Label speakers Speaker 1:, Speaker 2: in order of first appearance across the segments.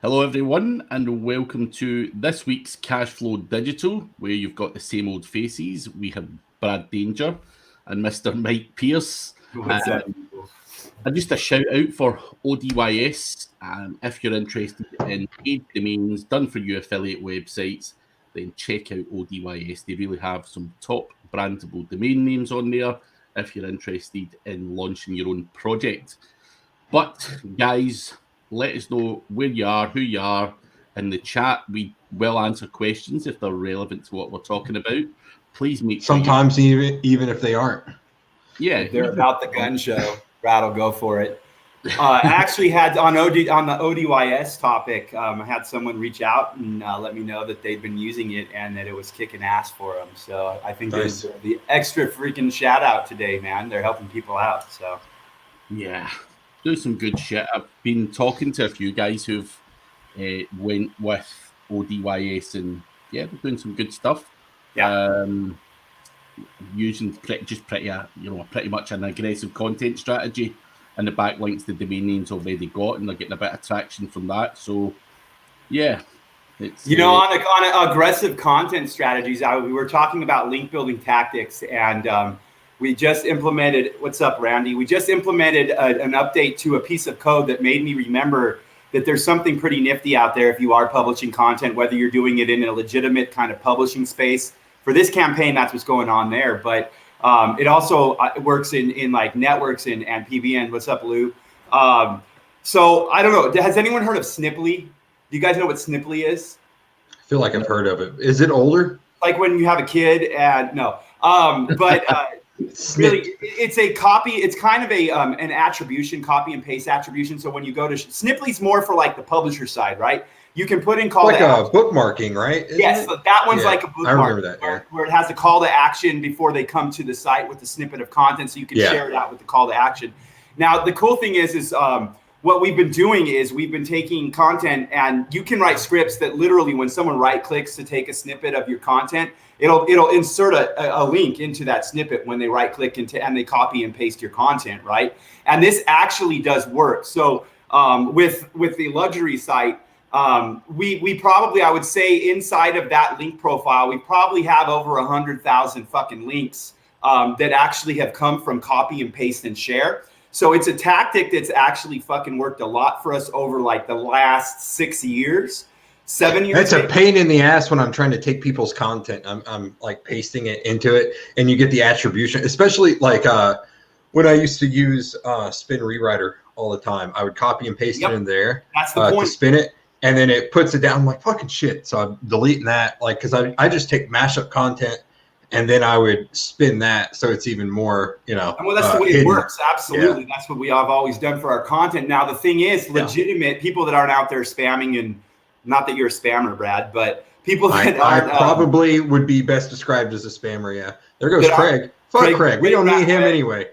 Speaker 1: Hello everyone and welcome to this week's Cashflow Digital, where you've got the same old faces. We have Brad Danger and Mr. Mike Pierce.
Speaker 2: What's up?
Speaker 1: And just a shout out for ODYS. If you're interested in paid domains done for you affiliate websites, then check out ODYS. They really have some top brandable domain names on there if you're interested in launching your own project. But guys, let us know where you are, who you are in the chat. We will answer questions if they're relevant to what we're talking about. Please make sure.
Speaker 3: Sometimes even if they aren't.
Speaker 1: Yeah,
Speaker 2: if they're about the gun show, Brad will go for it. I actually had on the ODYS topic, I had someone reach out and let me know that they'd been using it and that it was kicking ass for them. So I think there's the extra freaking shout out today, man. They're helping people out. So
Speaker 1: yeah, do some good shit. I've been talking to a few guys who've went with ODYS and yeah, they're doing some good stuff.
Speaker 2: Yeah.
Speaker 1: Using pretty much an aggressive content strategy, and the backlinks the domain names already got, and they're getting a bit of traction from that. So yeah, it's
Speaker 2: on aggressive content strategies, we were talking about link building tactics, and we just implemented. What's up, Randy? We just implemented an update to a piece of code that made me remember that there's something pretty nifty out there if you are publishing content, whether you're doing it in a legitimate kind of publishing space. For this campaign, that's what's going on there. But it also works in like networks and PBN. What's up, Lou? So I don't know. Has anyone heard of Snipply? Do you guys know what Snipply is?
Speaker 3: I feel like I've heard of it. Is it older?
Speaker 2: Like when you have a kid and no. But really, it's a copy. It's kind of a an attribution, copy and paste attribution. So when you go to Snipply's more for like the publisher side, right? You can put in call
Speaker 3: to action. Like a bookmarking, right?
Speaker 2: Yes, that one's like a bookmark.
Speaker 3: I remember that,
Speaker 2: where it has a call to action before they come to the site with the snippet of content, so you can share it out with the call to action. Now, the cool thing is what we've been doing is we've been taking content, and you can write scripts that literally, when someone right clicks to take a snippet of your content, it'll insert a link into that snippet when they right click and they copy and paste your content, right? And this actually does work. So with the luxury site. We probably, I would say, inside of that link profile, we probably have over 100,000 fucking links that actually have come from copy and paste and share. So it's a tactic that's actually fucking worked a lot for us over like the last 6 years, 7 years.
Speaker 3: It's a pain in the ass when I'm trying to take people's content. I'm like pasting it into it, and you get the attribution, especially like when I used to use Spin Rewriter all the time. I would copy and paste it in there.
Speaker 2: That's the point.
Speaker 3: To spin it. And then it puts it down. I'm like, fucking shit. So I'm deleting that. Like, because I just take mashup content and then I would spin that. So it's even more,
Speaker 2: Well, that's the way it works. Absolutely. Yeah. That's what we have always done for our content. Now, the thing is, legitimate people that aren't out there spamming, and not that you're a spammer, Brad, but people that aren't.
Speaker 3: I probably would be best described as a spammer. Yeah. There goes Craig. Fuck Craig. We don't need him anyway.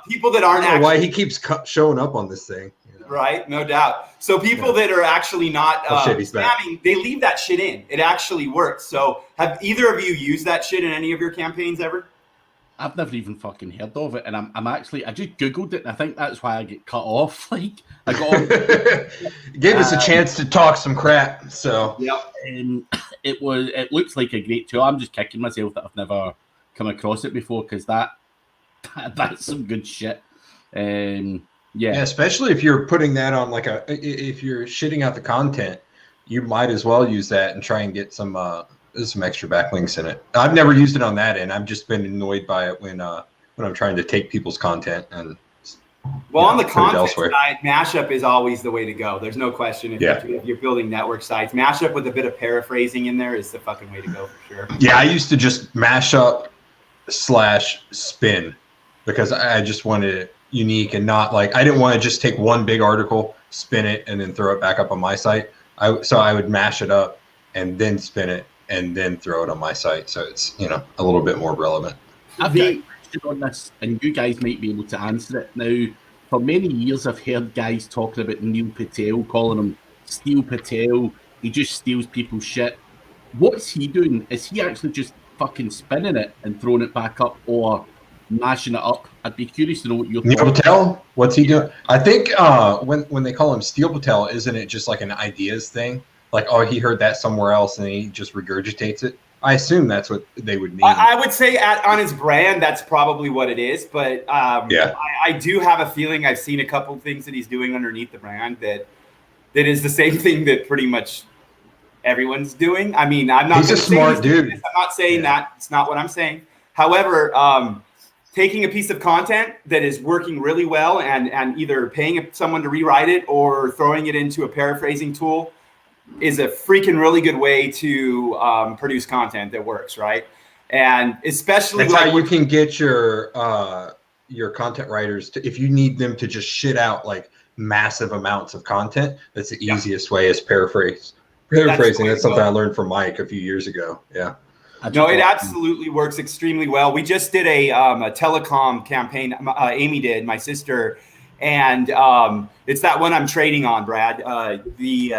Speaker 2: People that aren't
Speaker 3: actually. Why he keeps showing up on this thing.
Speaker 2: Right, no doubt. So people that are actually not spamming, they leave that shit in. It actually works. So have either of you used that shit in any of your campaigns ever?
Speaker 1: I've never even fucking heard of it, and I'm actually, I just Googled it, and I think that's why I get cut off. Like, I got on.
Speaker 3: It gave us a chance to talk some crap. So
Speaker 1: it looks like a great tool. I'm just kicking myself that I've never come across it before, because that's some good shit. Yeah,
Speaker 3: especially if you're putting that on if you're shitting out the content, you might as well use that and try and get some extra backlinks in it. I've never used it on that end. I've just been annoyed by it when I'm trying to take people's content and
Speaker 2: on the content side, Mashup is always the way to go. There's no question. If you're building network sites, Mashup with a bit of paraphrasing in there is the fucking way to go for sure.
Speaker 3: Yeah, I used to just Mashup/spin because I just wanted it unique and not like I didn't want to just take one big article, spin it, and then throw it back up on my site. So I would mash it up and then spin it and then throw it on my site. So it's a little bit more relevant.
Speaker 1: I've got a question on this, and you guys might be able to answer it. Now, for many years, I've heard guys talking about Neil Patel, calling him Steal Patel. He just steals people's shit. What's he doing? Is he actually just fucking spinning it and throwing it back up, or mashing it up. I'd be curious to know what your
Speaker 3: Neil
Speaker 1: thoughts.
Speaker 3: Patel, what's he doing? I think when they call him Steel Patel, isn't it just like an ideas thing? Like, oh, he heard that somewhere else and he just regurgitates it. I assume that's what they would mean.
Speaker 2: I would say on his brand, that's probably what it is. But I do have a feeling I've seen a couple things that he's doing underneath the brand that is the same thing that pretty much everyone's doing. I mean, I'm not.
Speaker 3: He's a smart dude.
Speaker 2: I'm not saying that. It's not what I'm saying. However, taking a piece of content that is working really well and either paying someone to rewrite it or throwing it into a paraphrasing tool is a freaking really good way to produce content that works, right? And especially
Speaker 3: that's how you can get your content writers to, if you need them to just shit out like massive amounts of content, that's the easiest way is paraphrasing. That's something I learned from Mike a few years ago. Yeah.
Speaker 2: No, it absolutely works extremely well. We just did a telecom campaign. Amy did, my sister, and it's that one I'm trading on, Brad. The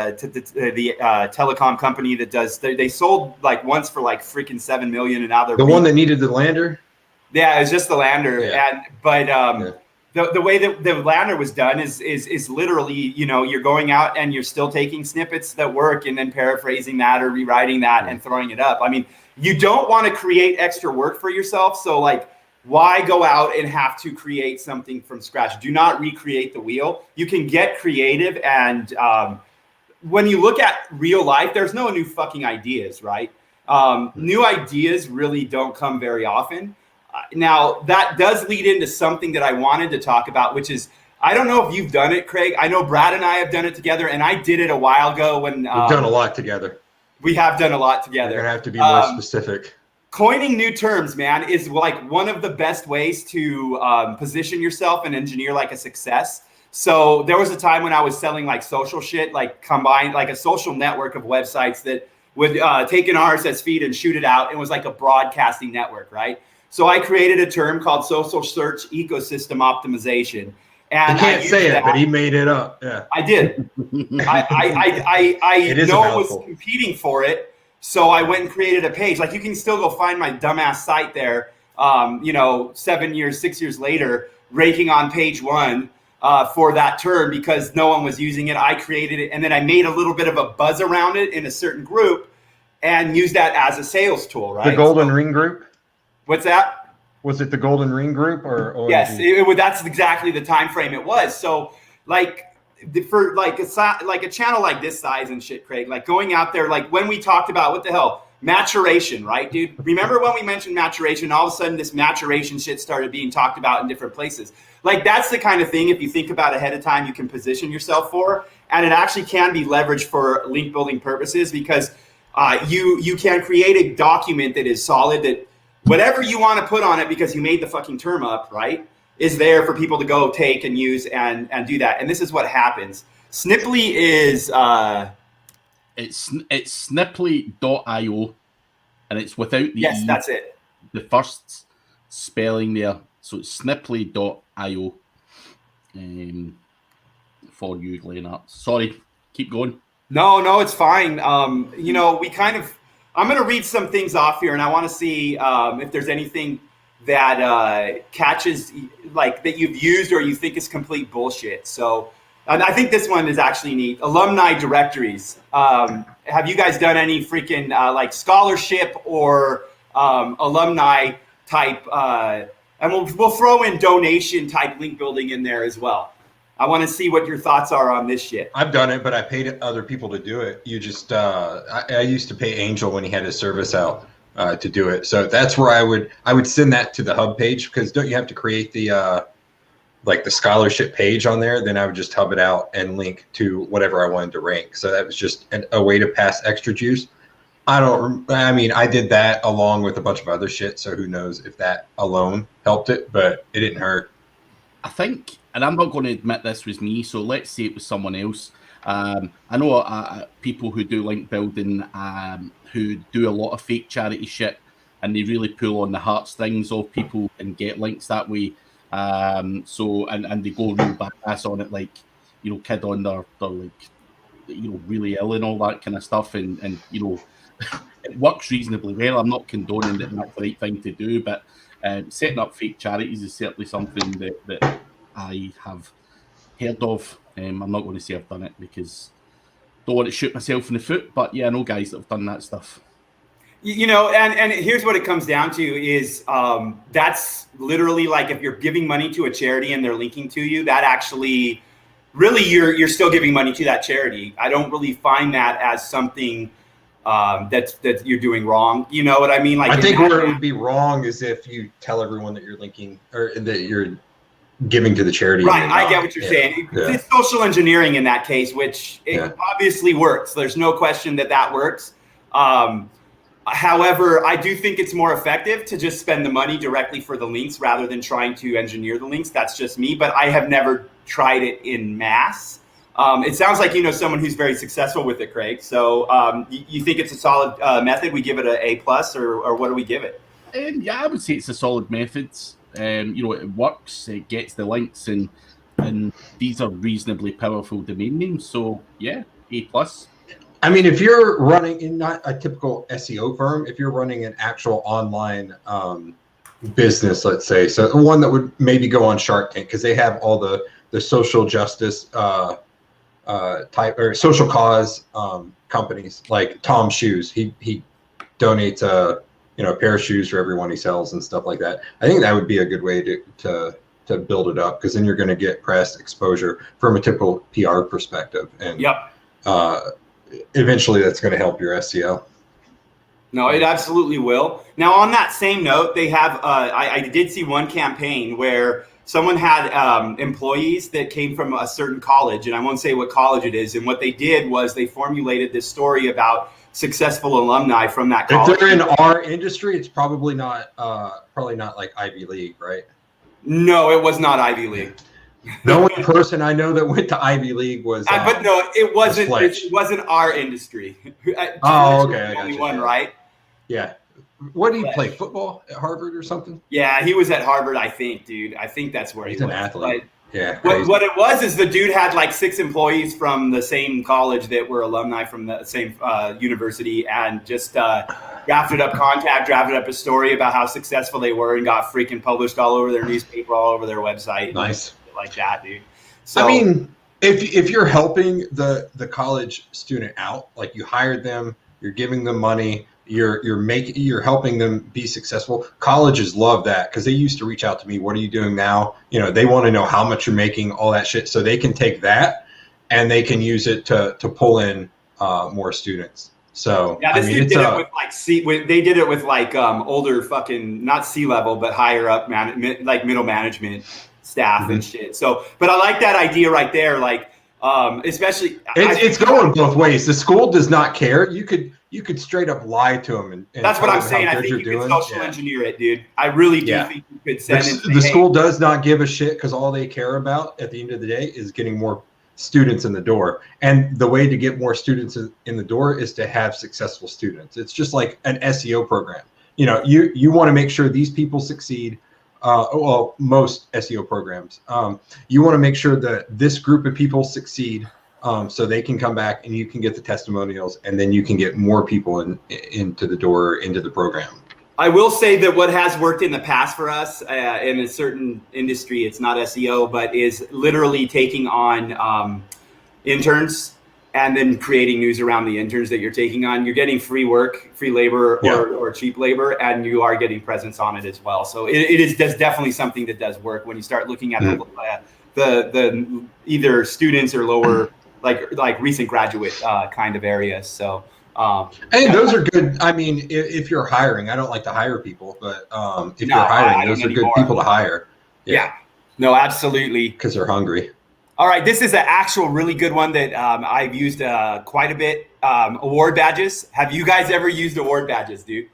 Speaker 2: telecom company that does. They sold like once for like freaking $7 million, and now they're
Speaker 3: the one that needed the lander.
Speaker 2: Yeah, it's just the lander, the way that the lander was done is literally, you're going out and you're still taking snippets that work and then paraphrasing that or rewriting that and throwing it up. I mean, you don't want to create extra work for yourself. So like, why go out and have to create something from scratch? Do not recreate the wheel. You can get creative. And when you look at real life, there's no new fucking ideas, right? New ideas really don't come very often. Now, that does lead into something that I wanted to talk about, which is, I don't know if you've done it, Craig. I know Brad and I have done it together, and I did it a while ago when
Speaker 3: we've done a lot together.
Speaker 2: We have done a lot together.
Speaker 3: You're gonna have to be more specific.
Speaker 2: Coining new terms, man, is like one of the best ways to position yourself and engineer like a success. So there was a time when I was selling like social shit, like combined, like a social network of websites that would take an RSS feed and shoot it out. It was like a broadcasting network, right? So I created a term called social search ecosystem optimization. And
Speaker 3: you can't say it, but he made it up. Yeah,
Speaker 2: I did. I know I was competing for it, so I went and created a page. Like, you can still go find my dumbass site there. 6 years later, ranking on page 1 for that term because no one was using it. I created it, and then I made a little bit of a buzz around it in a certain group, and used that as a sales tool. Right?
Speaker 3: The Golden Ring Group.
Speaker 2: What's that?
Speaker 3: Was it the Golden Ring Group or OMG?
Speaker 2: Yes, that's exactly the time frame it was. So, like, for like a channel like this size and shit, Craig, like going out there, like when we talked about what the hell maturation, right, dude? Remember when we mentioned maturation? All of a sudden, this maturation shit started being talked about in different places. Like, that's the kind of thing, if you think about ahead of time, you can position yourself for, and it actually can be leveraged for link building purposes because you can create a document that is solid that. Whatever you want to put on it because you made the fucking term up, right, is there for people to go take and use and do that. And this is what happens. Sniply is...
Speaker 1: It's sniply.io, and it's without the
Speaker 2: Yes, that's it.
Speaker 1: The first spelling there. So it's sniply.io for you, Glenn. Sorry, keep going.
Speaker 2: No, it's fine. We kind of... I'm going to read some things off here, and I want to see if there's anything that catches, like, that you've used or you think is complete bullshit. So, and I think this one is actually neat. Alumni directories. Have you guys done any freaking like scholarship or alumni type? And we'll throw in donation type link building in there as well. I want to see what your thoughts are on this shit.
Speaker 3: I've done it, but I paid other people to do it. You just, I used to pay Angel when he had his service out to do it. So that's where I would send that to the hub page because don't you have to create the like the scholarship page on there? Then I would just hub it out and link to whatever I wanted to rank. So that was just a way to pass extra juice. I did that along with a bunch of other shit. So who knows if that alone helped it, but it didn't hurt.
Speaker 1: I think, and I'm not going to admit this was me, so let's say it was someone else. I know people who do link building who do a lot of fake charity shit, and they really pull on the heartstrings of people and get links that way. And they go real badass on it, like, kid on their like, really ill and all that kind of stuff, and it works reasonably well. I'm not condoning that that's the right thing to do, but setting up fake charities is certainly something that I have heard of. I'm not going to say I've done it because I don't want to shoot myself in the foot, but yeah, I know guys that have done that stuff.
Speaker 2: You know, and here's what it comes down to is that's literally like if you're giving money to a charity and they're linking to you, that actually really you're still giving money to that charity. I don't really find that as something that you're doing wrong. You know what I mean? Like
Speaker 3: I think where it would be wrong is if you tell everyone that you're linking or that you're giving to the charity.
Speaker 2: Right, I get what you're saying. It's social engineering in that case, which it obviously works. There's no question that works. However, I do think it's more effective to just spend the money directly for the links rather than trying to engineer the links. That's just me, but I have never tried it in mass. It sounds like you know someone who's very successful with it, Craig. So you think it's a solid method? We give it an A+, or what do we give it?
Speaker 1: Yeah, I would say it's a solid method. You know, it works. It gets the links, and these are reasonably powerful domain names. So yeah, A+.
Speaker 3: I mean, if you're running in not a typical SEO firm, if you're running an actual online business, let's say, so one that would maybe go on Shark Tank because they have all the social justice type or social cause companies like Tom Shoes. He donates a pair of shoes for everyone he sells and stuff like that. I think that would be a good way to build it up because then you're going to get press exposure from a typical PR perspective. And eventually that's going to help your SEO.
Speaker 2: No, it absolutely will. Now, on that same note, they have, I did see one campaign where someone had employees that came from a certain college, and I won't say what college it is. And what they did was they formulated this story about successful alumni from that college.
Speaker 3: If they're in our industry, it's probably not like Ivy League, right?
Speaker 2: No, it was not Ivy League.
Speaker 3: The only person I know that went to Ivy League was.
Speaker 2: But no, it wasn't. It wasn't our industry.
Speaker 3: Oh, okay.
Speaker 2: The only one, right?
Speaker 3: Yeah. What did he play? Football at Harvard or something?
Speaker 2: Yeah, he was at Harvard, I think, dude. I think that's where
Speaker 3: he's
Speaker 2: he was.
Speaker 3: An athlete.
Speaker 2: But
Speaker 3: yeah.
Speaker 2: What it was is the dude had like 6 employees from the same college that were alumni from the same university, and just drafted up a story about how successful they were, and got freaking published all over their newspaper, all over their website.
Speaker 3: Nice.
Speaker 2: Like that, dude. So
Speaker 3: I mean, if you're helping the college student out, like you hired them, you're giving them money, you're helping them be successful. Colleges love that because they used to reach out to me. What are you doing now? You know, they want to know how much you're making, all that shit, so they can take that and they can use it to pull in more students. So
Speaker 2: yeah, this dude did it with like they did it with like older fucking not C-level but higher up like middle management staff and shit. So, but I like that idea right there. Like, especially
Speaker 3: it's going both ways. The school does not care. You could straight up lie to them. And
Speaker 2: that's what I'm saying. I think you could social engineer it, dude. I really do think you could send it.
Speaker 3: The school does not give a shit because all they care about at the end of the day is getting more students in the door. And the way to get more students in the door is to have successful students. It's just like an SEO program. You know, you want to make sure these people succeed. Well, most SEO programs, you want to make sure that this group of people succeed so they can come back and you can get the testimonials and then you can get more people into the door, into the program.
Speaker 2: I will say that what has worked in the past for us in a certain industry, it's not SEO, but is literally taking on interns and then creating news around the interns that you're taking on. You're getting free work, free labor, or cheap labor, and you are getting presence on it as well. So that's definitely something that does work when you start looking at the either students or lower, like recent graduate kind of areas. So.
Speaker 3: And those are good. I mean, if you're hiring, I don't like to hire people, but if you're hiring, those are good people to hire.
Speaker 2: Yeah. No, absolutely.
Speaker 3: Because they're hungry.
Speaker 2: All right, this is an actual really good one that I've used quite a bit. Award badges. Have you guys ever used award badges, dude?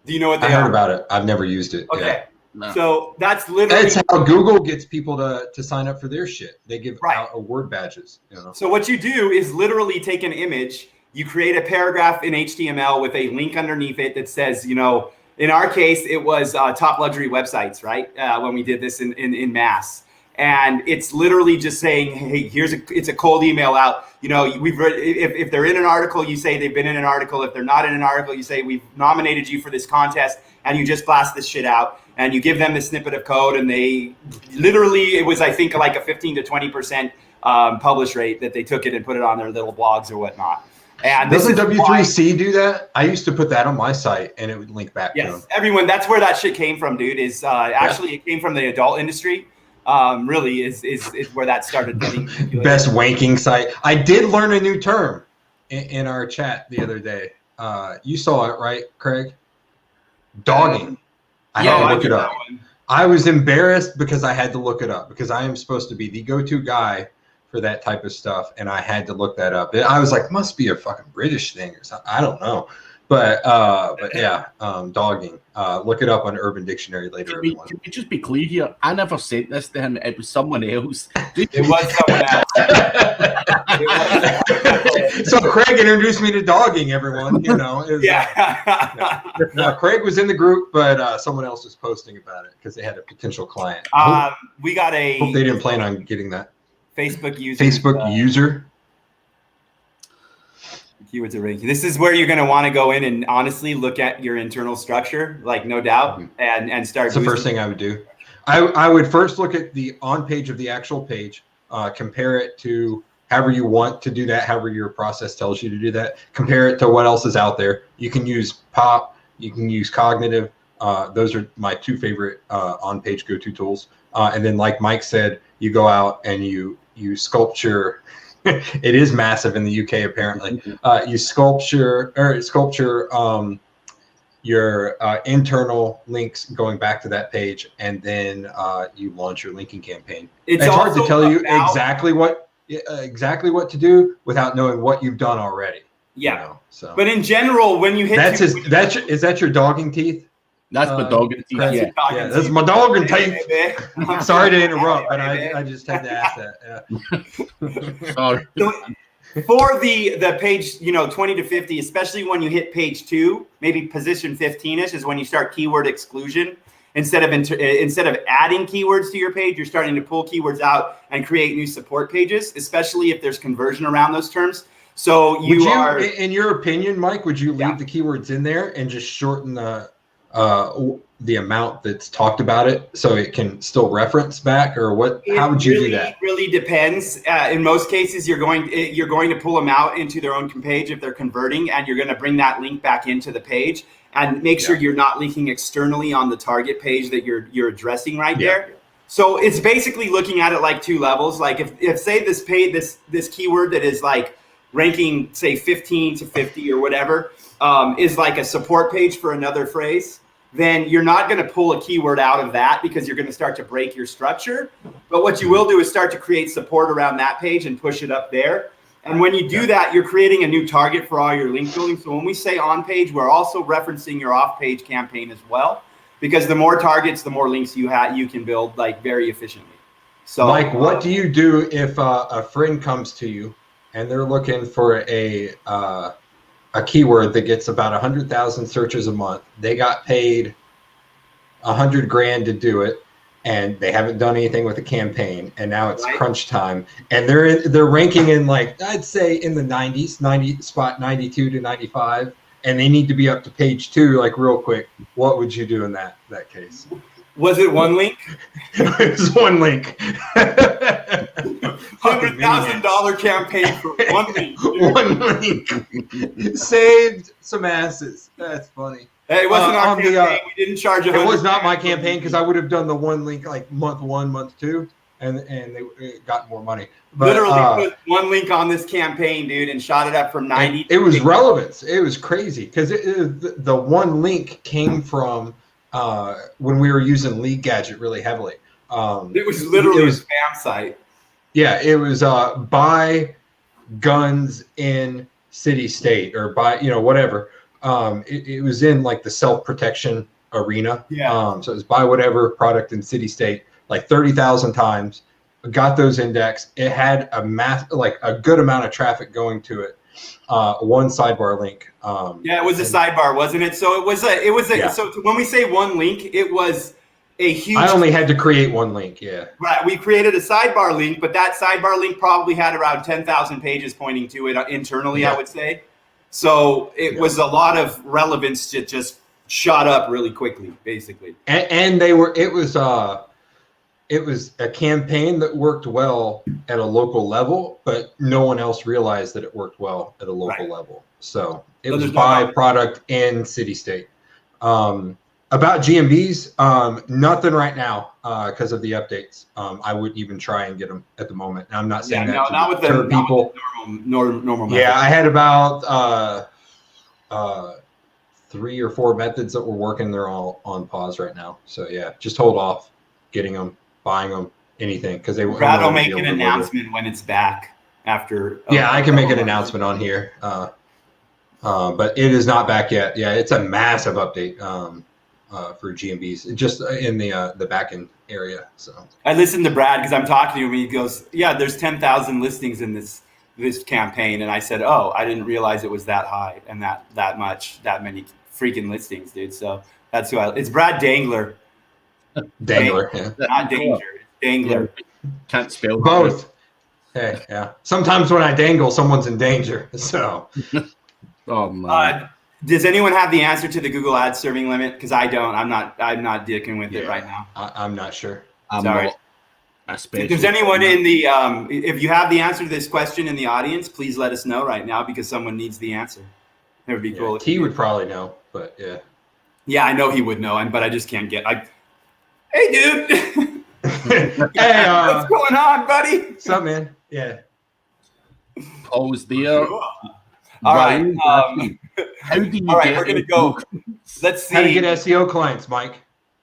Speaker 2: Do you know what they are?
Speaker 3: I heard about it. I've never used it.
Speaker 2: Okay.
Speaker 3: Yeah.
Speaker 2: No. So that's literally.
Speaker 3: That's how Google gets people to sign up for their shit. They give out award badges. You know?
Speaker 2: So what you do is literally take an image, you create a paragraph in HTML with a link underneath it that says, you know, in our case, it was top luxury websites, right? When we did this in mass. And it's literally just saying, hey, it's a cold email out. You know, we've read, if they're in an article, you say they've been in an article. If they're not in an article, you say we've nominated you for this contest, and you just blast this shit out, and you give them the snippet of code, and they literally, it was, I think, like a 15 to 20% publish rate that they took it and put it on their little blogs or whatnot. And
Speaker 3: doesn't W3C do that? I used to put that on my site, and it would link back to them.
Speaker 2: Everyone, that's where that shit came from, dude. Actually, it came from the adult industry. Really is where that started getting
Speaker 3: best wanking site. I did learn a new term in our chat the other day. You saw it, right, Craig? Dogging. I had to look it up. I was embarrassed because I had to look it up because I am supposed to be the go-to guy for that type of stuff, and I had to look that up. I was like, must be a fucking British thing or something. I don't know. But yeah, dogging. Look it up on Urban Dictionary later.
Speaker 1: Can we just be clear here? I never sent this to him. It was someone else.
Speaker 2: It was someone else.
Speaker 3: So Craig introduced me to dogging, everyone. You know. Craig was in the group, but someone else was posting about it because they had a potential client.
Speaker 2: We got a.
Speaker 3: Hope they didn't plan on getting that.
Speaker 2: Facebook user. Keywords are ranking. This is where you're going to want to go in and honestly look at your internal structure, like no doubt, and start.
Speaker 3: That's the first thing I would do. I would first look at the on page of the actual page, compare it to however you want to do that, however your process tells you to do that. Compare it to what else is out there. You can use Pop, you can use Cognitive. Those are my two favorite on-page go-to tools. And then, like Mike said, you go out and you sculpture. It is massive in the UK, apparently. You sculpture your internal links going back to that page, and then you launch your linking campaign. It's hard to tell you exactly what to do without knowing what you've done already.
Speaker 2: Yeah. You know, so. But in general, when you hit
Speaker 3: is that your dogging teeth?
Speaker 1: That's my dogging teeth.
Speaker 3: Yeah, that's my dogging teeth. I'm sorry to interrupt, but I just had to ask that. Yeah.
Speaker 1: Sorry.
Speaker 2: For the page, 20 to 50, especially when you hit page 2, maybe position 15ish is when you start keyword exclusion. Instead of adding keywords to your page, you're starting to pull keywords out and create new support pages, especially if there's conversion around those terms. So in
Speaker 3: your opinion, Mike, would you leave the keywords in there and just shorten the amount that's talked about it so it can still reference back, or what? How would you do that?
Speaker 2: It really depends. In most cases, you're going to pull them out into their own page if they're converting, and you're going to bring that link back into the page and make sure you're not linking externally on the target page that you're addressing right there. So it's basically looking at it like two levels. Like if say this keyword that is like ranking say 15 to 50 or whatever is like a support page for another phrase, then you're not going to pull a keyword out of that because you're going to start to break your structure. But what you will do is start to create support around that page and push it up there. And when you do that, you're creating a new target for all your link building. So when we say on page, we're also referencing your off page campaign as well, because the more targets, the more links you can build like very efficiently. So
Speaker 3: Mike, what do you do if a friend comes to you and they're looking for a keyword that gets about 100,000 searches a month? They got paid $100,000 to do it, and they haven't done anything with the campaign, and now it's crunch time, and they're ranking in, like, I'd say in the 90s, spot 92 to 95, and they need to be up to page 2 like real quick. What would you do in that case?
Speaker 2: Was it one link?
Speaker 3: It was one link.
Speaker 2: $100,000 campaign for one link.
Speaker 3: One link. Saved some asses. That's funny.
Speaker 2: Hey, it wasn't our campaign. We didn't charge
Speaker 3: it. It was not my campaign because I would have done the one link like month 1, month 2, and they got more money. But,
Speaker 2: literally put one link on this campaign, dude, and shot it up from 90.
Speaker 3: It was relevance. It was crazy because the one link came from when we were using Lead Gadget really heavily.
Speaker 2: It was literally a spam site.
Speaker 3: Yeah, it was buy guns in city state or buy, whatever. It was in like the self-protection arena.
Speaker 2: Yeah.
Speaker 3: So it was buy whatever product in city state like 30,000 times. Got those indexed. It had a good amount of traffic going to it. One sidebar link.
Speaker 2: It was a sidebar, wasn't it? So it was so when we say one link, it was a huge.
Speaker 3: I only had to create one link. Yeah.
Speaker 2: Right. We created a sidebar link, but that sidebar link probably had around 10,000 pages pointing to it internally, I would say. So it was a lot of relevance that just shot up really quickly, basically.
Speaker 3: And it was a campaign that worked well at a local level, but no one else realized that it worked well at a local level. So it was by product and city state. About GMBs, nothing right now because of the updates. I wouldn't even try and get them at the moment. And I'm not saying that
Speaker 2: not with
Speaker 3: deter people.
Speaker 2: Normal
Speaker 3: Yeah, I had about 3 or 4 methods that were working. They're all on pause right now. So yeah, just hold off getting them, buying them, anything, because
Speaker 2: Brad will make an announcement when it's back after.
Speaker 3: Yeah, I can make an announcement on here, but it is not back yet. Yeah, it's a massive update for GMBs, just in the back end area. So
Speaker 2: I listened to Brad because I'm talking to him. He goes, "Yeah, there's 10,000 listings in this campaign," and I said, "Oh, I didn't realize it was that high and that many freaking listings, dude." So that's who it's Brad Dangler.
Speaker 3: Dangler, yeah.
Speaker 2: Not Danger. Dangler.
Speaker 1: Yeah, can't spell
Speaker 3: both. Hey, yeah. Sometimes when I dangle, someone's in danger. So.
Speaker 1: Oh man.
Speaker 2: Does anyone have the answer to the Google Ads serving limit? Because I don't. I'm not dicking with it right now.
Speaker 3: I'm not sure.
Speaker 2: Sorry. If there's anyone in the if you have the answer to this question in the audience, please let us know right now because someone needs the answer. It would be cool.
Speaker 3: He would probably know, but yeah.
Speaker 2: Yeah, I know he would know, but I just can't get. Hey, dude.
Speaker 3: Hey,
Speaker 2: what's going on, buddy?
Speaker 3: What's up, man? Yeah.
Speaker 1: Paul's there.
Speaker 2: All right.
Speaker 1: How do you
Speaker 2: all right,
Speaker 1: get
Speaker 2: we're gonna go. Let's see.
Speaker 3: How to get SEO clients, Mike?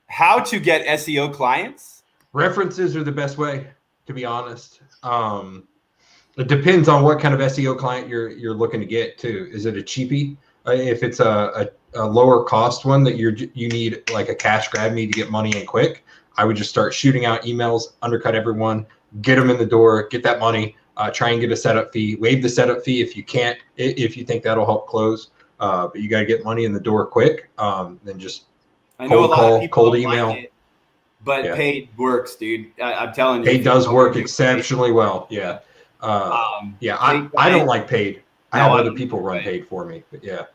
Speaker 2: How to get SEO clients?
Speaker 3: References are the best way, to be honest. It depends on what kind of SEO client you're looking to get too. Is it a cheapie? If it's a lower cost one that you need like a cash grab need to get money in quick, I would just start shooting out emails, undercut everyone, get them in the door, get that money, try and get a setup fee, waive the setup fee if you can't, if you think that'll help close. But you got to get money in the door quick. Then just cold call, cold email.
Speaker 2: Like it, but paid works, dude. I'm telling you.
Speaker 3: Paid does work exceptionally well. Yeah. I don't like paid. I have other people run paid for me, but yeah.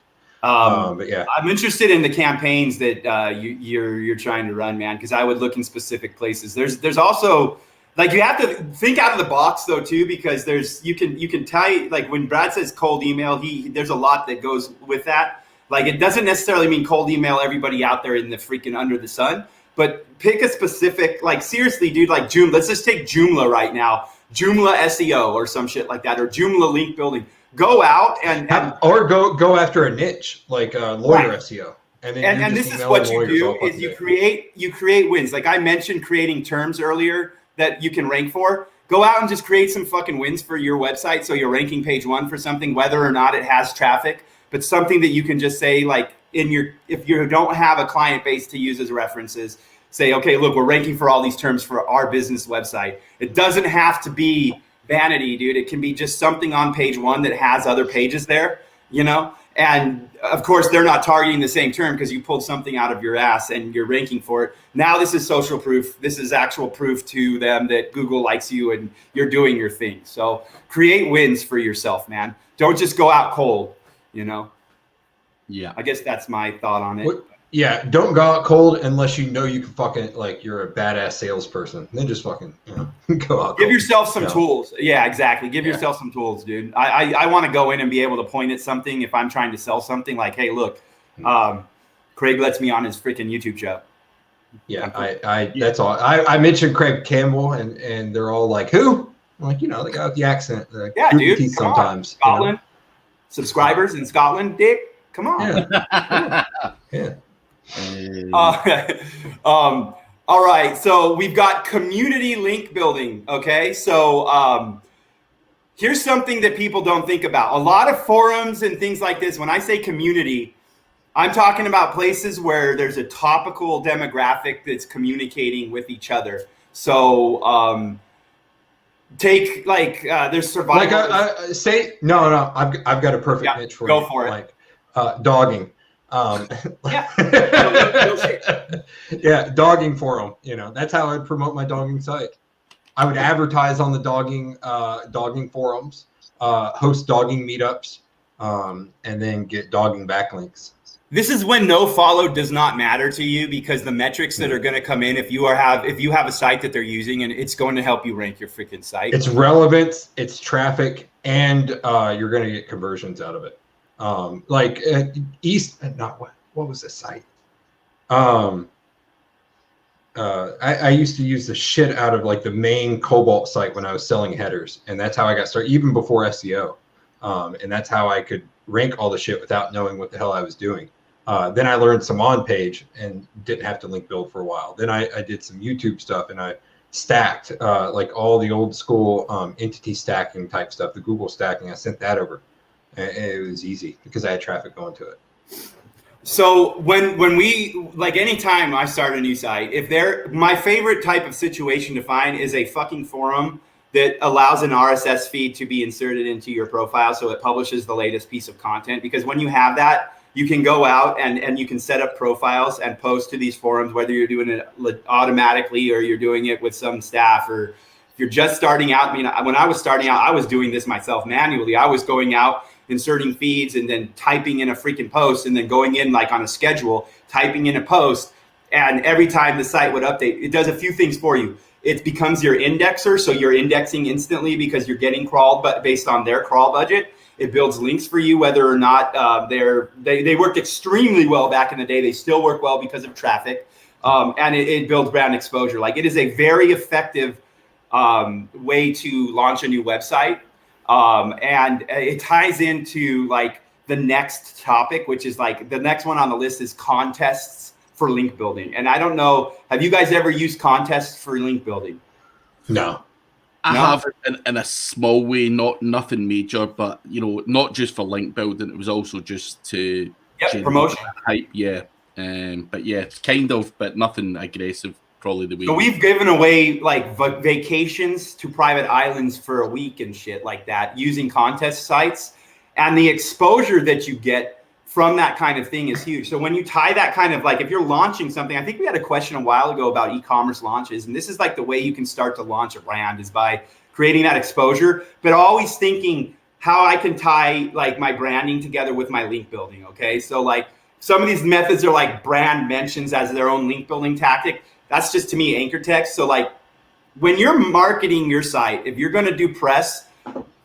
Speaker 3: But yeah,
Speaker 2: I'm interested in the campaigns that you're trying to run, man, because I would look in specific places. There's also like you have to think out of the box though too, because you can tie, like when Brad says cold email, there's a lot that goes with that. Like it doesn't necessarily mean cold email everybody out there in the freaking under the sun, but pick a specific, like seriously, dude, like Joomla. Let's just take Joomla right now, Joomla SEO or some shit like that, or Joomla link building. Go out
Speaker 3: or go after a niche like lawyer SEO, and then
Speaker 2: and this is what you do is you create wins. Like I mentioned, creating terms earlier that you can rank for. Go out and just create some fucking wins for your website, so you're ranking page 1 for something, whether or not it has traffic, but something that you can just say like if you don't have a client base to use as references, say, okay, look, we're ranking for all these terms for our business website. It doesn't have to be vanity, dude. It can be just something on page 1 that has other pages there, and of course they're not targeting the same term because you pulled something out of your ass and you're ranking for it. Now this is social proof. This is actual proof to them that Google likes you and you're doing your thing. So create wins for yourself, man. Don't just go out cold,
Speaker 3: Yeah.
Speaker 2: I guess that's my thought on it.
Speaker 3: Yeah, don't go out cold unless you know you can fucking, like, you're a badass salesperson. Then just fucking, go out.
Speaker 2: Give yourself some tools. Yeah, exactly. Give yourself some tools, dude. I want to go in and be able to point at something if I'm trying to sell something. Like, hey, look, Craig lets me on his freaking YouTube show.
Speaker 3: Yeah, that's all. I mentioned Craig Campbell, and they're all like, who? I'm like, the guy with the accent. Like,
Speaker 2: yeah, dude. Come
Speaker 3: sometimes.
Speaker 2: On. Scotland. Subscribers in Scotland, Dick. Come on.
Speaker 3: Yeah.
Speaker 2: All right. So we've got community link building. Okay. So here's something that people don't think about. A lot of forums and things like this, when I say community, I'm talking about places where there's a topical demographic that's communicating with each other. So take like there's survival.
Speaker 3: Like I've got a perfect niche for you.
Speaker 2: Go for it.
Speaker 3: Like dogging.
Speaker 2: Yeah. No shit.
Speaker 3: Yeah, dogging forum. That's how I'd promote my dogging site. I would advertise on the dogging forums, host dogging meetups, and then get dogging backlinks.
Speaker 2: This is when no follow does not matter to you, because the metrics that are going to come in if you have a site that they're using, and it's going to help you rank your freaking site.
Speaker 3: It's relevance, it's traffic, and you're going to get conversions out of it. What was the site? I used to use the shit out of like the main Cobalt site when I was selling headers, and that's how I got started, even before SEO. And that's how I could rank all the shit without knowing what the hell I was doing. Then I learned some on page and didn't have to link build for a while. Then I did some YouTube stuff, and I stacked like all the old school entity stacking type stuff, the Google stacking. I sent that over, and it was easy because I had traffic going to it.
Speaker 2: So when we, like, anytime I start a new site, my favorite type of situation to find is a fucking forum that allows an RSS feed to be inserted into your profile, so it publishes the latest piece of content. Because when you have that, you can go out and you can set up profiles and post to these forums, whether you're doing it automatically or you're doing it with some staff, or if you're just starting out. I mean, when I was starting out, I was doing this myself manually. I was going out, inserting feeds, and then typing in a freaking post, and then going in like on a schedule, typing in a post. And every time the site would update, it does a few things for you. It becomes your indexer, so you're indexing instantly because you're getting crawled, but based on their crawl budget. It builds links for you, whether or not they worked extremely well back in the day. They still work well because of traffic, and it builds brand exposure. Like, it is a very effective way to launch a new website. And it ties into like the next topic, which is like the next one on the list is contests for link building. And I don't know, have you guys ever used contests for link building?
Speaker 3: No.
Speaker 1: I have in a small way, nothing major, but not just for link building. It was also just to
Speaker 2: promotion
Speaker 1: hype. Yeah. But yeah, it's kind of, but nothing aggressive. Probably the way.
Speaker 2: So we've given away like vacations to private islands for a week and shit like that using contest sites, and the exposure that you get from that kind of thing is huge. So when you tie that kind of, like, if you're launching something, I think we had a question a while ago about e-commerce launches, and this is like the way you can start to launch a brand is by creating that exposure, but always thinking how I can tie like my branding together with my link building. Okay, so like some of these methods are like brand mentions as their own link building tactic. That's just, to me, anchor text. So like when you're marketing your site, if you're going to do press,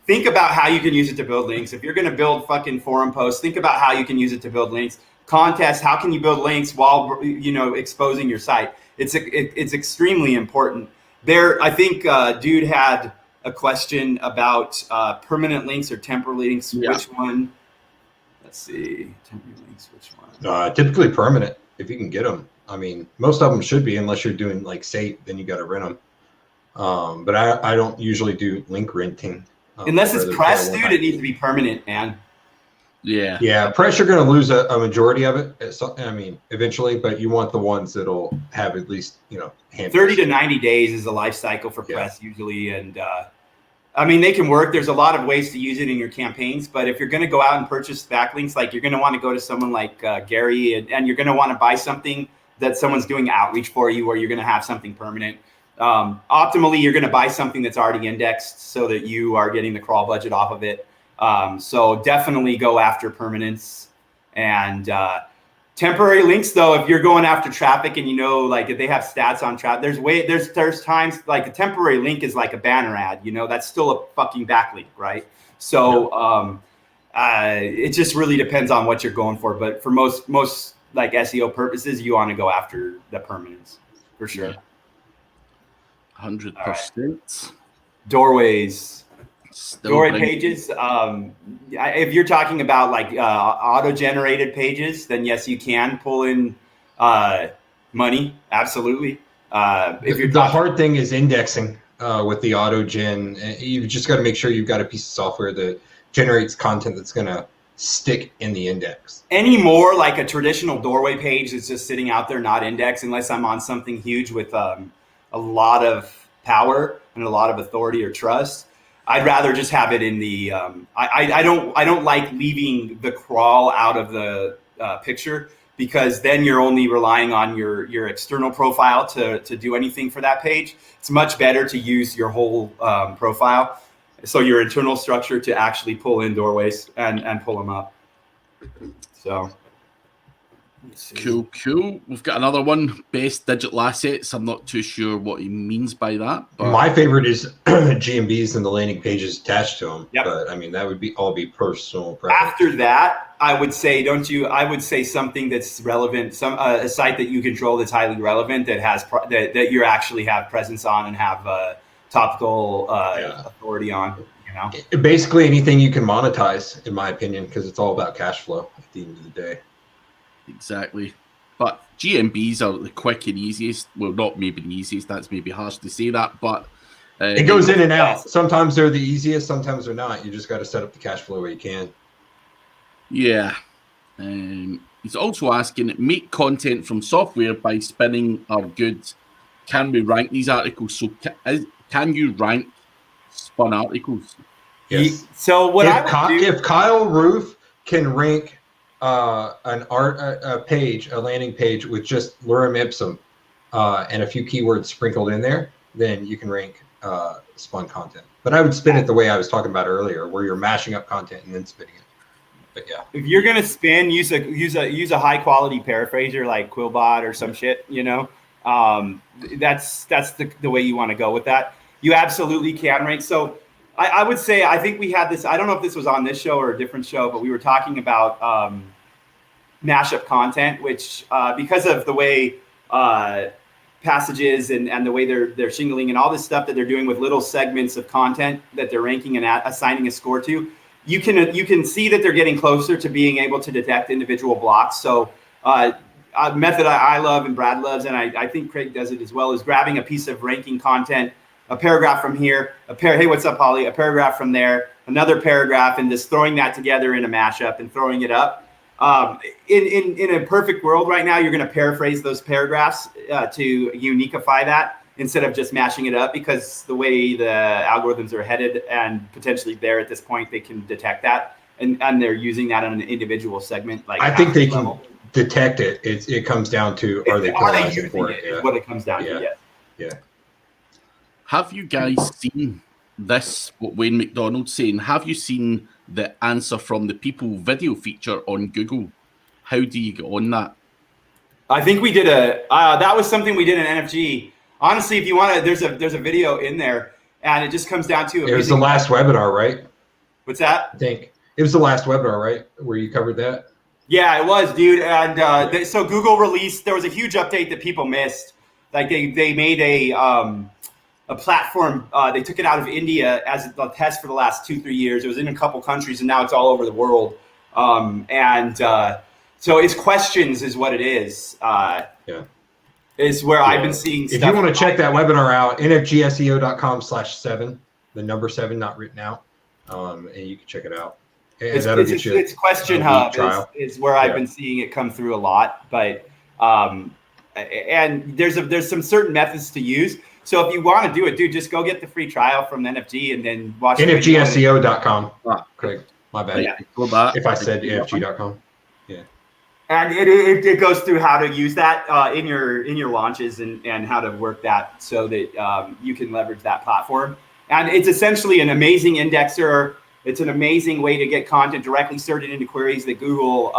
Speaker 2: think about how you can use it to build links. If you're going to build fucking forum posts, think about how you can use it to build links. Contests, how can you build links while exposing your site? It's extremely important. I think dude had a question about permanent links or temporary links. Yeah. Which one? Let's see. Temporary links. Which one?
Speaker 3: Typically permanent, if you can get them. I mean, most of them should be, unless you're doing like SEO, then you got to rent them. But I don't usually do link renting.
Speaker 2: Unless it's press, dude, it needs to be permanent, man.
Speaker 1: Yeah.
Speaker 3: Yeah, press, you're going to lose a majority of it. Eventually, but you want the ones that'll have at least,
Speaker 2: 30 to 90 days is the life cycle for press usually. And I mean, they can work. There's a lot of ways to use it in your campaigns, but if you're going to go out and purchase backlinks, like you're going to want to go to someone like Gary, and you're going to want to buy something that someone's doing outreach for you, or you're going to have something permanent. Optimally, you're going to buy something that's already indexed so that you are getting the crawl budget off of it. So definitely go after permanence. And temporary links, though, if you're going after traffic and like if they have stats on traffic, there's times like a temporary link is like a banner ad, that's still a fucking backlink, right? So it just really depends on what you're going for. But for most like SEO purposes, you want to go after the permanence for sure.
Speaker 1: 100%.
Speaker 2: Right. Doorways. Doorway pages. If you're talking about like auto-generated pages, then yes, you can pull in money. Absolutely.
Speaker 3: The hard thing is indexing with the auto-gen. You just got to make sure you've got a piece of software that generates content that's going to stick in the index.
Speaker 2: Any more like a traditional doorway page that's just sitting out there, not indexed, unless I'm on something huge with a lot of power and a lot of authority or trust. I'd rather just have it in the. I don't like leaving the crawl out of the picture, because then you're only relying on your external profile to do anything for that page. It's much better to use your whole profile, so your internal structure, to actually pull in doorways and pull them up. So
Speaker 1: cool. We've got another one, best digital assets. I'm not too sure what he means by that, but
Speaker 3: my favorite is GMBs and the landing pages attached to them.
Speaker 2: Yep.
Speaker 3: But I mean, that would be all personal preference.
Speaker 2: After that, I would say, I would say something that's relevant, a site that you control that's highly relevant, that has that you actually have presence on and have topical authority on. You know,
Speaker 3: basically anything you can monetize, in my opinion, because it's all about cash flow at the end of the day.
Speaker 1: Exactly. But GMBs are the quick and easiest. Well, not maybe the easiest. That's maybe harsh to say that, but
Speaker 3: it goes in and out. Sometimes they're the easiest, sometimes they're not. You just got to set up the cash flow where you can.
Speaker 1: Yeah. He's also asking, make content from software by spinning are good. Can we rank these articles? So can you rank spun articles?
Speaker 3: Yes.
Speaker 2: So what
Speaker 3: if Kyle Roof can rank a landing page with just lorem ipsum and a few keywords sprinkled in there, then you can rank spun content. But I would spin it the way I was talking about earlier, where you're mashing up content and then spinning it. But yeah,
Speaker 2: if you're gonna spin, use a high quality paraphraser like Quillbot or some shit. You know, that's the way you want to go with that. You absolutely can rank. So I would say, I think we had this. I don't know if this was on this show or a different show, but we were talking about mashup content, which because of the way passages and the way they're shingling and all this stuff that they're doing with little segments of content that they're ranking and assigning a score to, you can see that they're getting closer to being able to detect individual blocks. So a method I love and Brad loves, and I think Craig does it as well, is grabbing a piece of ranking content, a paragraph from here, hey, what's up, Holly? A paragraph from there, another paragraph, and just throwing that together in a mashup and throwing it up. In a perfect world right now, you're going to paraphrase those paragraphs to uniqueify that instead of just mashing it up, because the way the algorithms are headed and potentially there at this point, they can detect that and they're using that on an individual segment. Like,
Speaker 3: I think they can detect it. It comes down to, are they penalizing for it?
Speaker 2: Is what it comes down to. Yes.
Speaker 3: Yeah.
Speaker 1: Have you guys seen this? What Wayne McDonald's saying? Have you seen the answer from the people video feature on Google? How do you get on that?
Speaker 2: I think we did that was something we did in NFG. Honestly, if you want to, there's a video in there, and it just comes down to
Speaker 3: it was the last webinar, right?
Speaker 2: What's that?
Speaker 3: I think it was the last webinar, right, where you covered that.
Speaker 2: Yeah, it was, dude. And so Google released. There was a huge update that people missed. Like they made a platform. They took it out of India as a test for the last 2-3 years. It was in a couple countries, and now it's all over the world. So it's questions is what it is. Is where I've been seeing stuff.
Speaker 3: If you want to check that webinar out, nfgseo.com/7, the number 7 not written out, and you can check it out.
Speaker 2: It's Question Hub is where I've been seeing it come through a lot, but and there's some certain methods to use. So if you want to do it, dude, just go get the free trial from NFG and then watch
Speaker 3: nfgseo.com. Craig, my bad. If I said nfg.com. Yeah.
Speaker 2: And it goes through how to use that in your launches and how to work that so that you can leverage that platform. And it's essentially an amazing indexer. It's an amazing way to get content directly inserted into queries that Google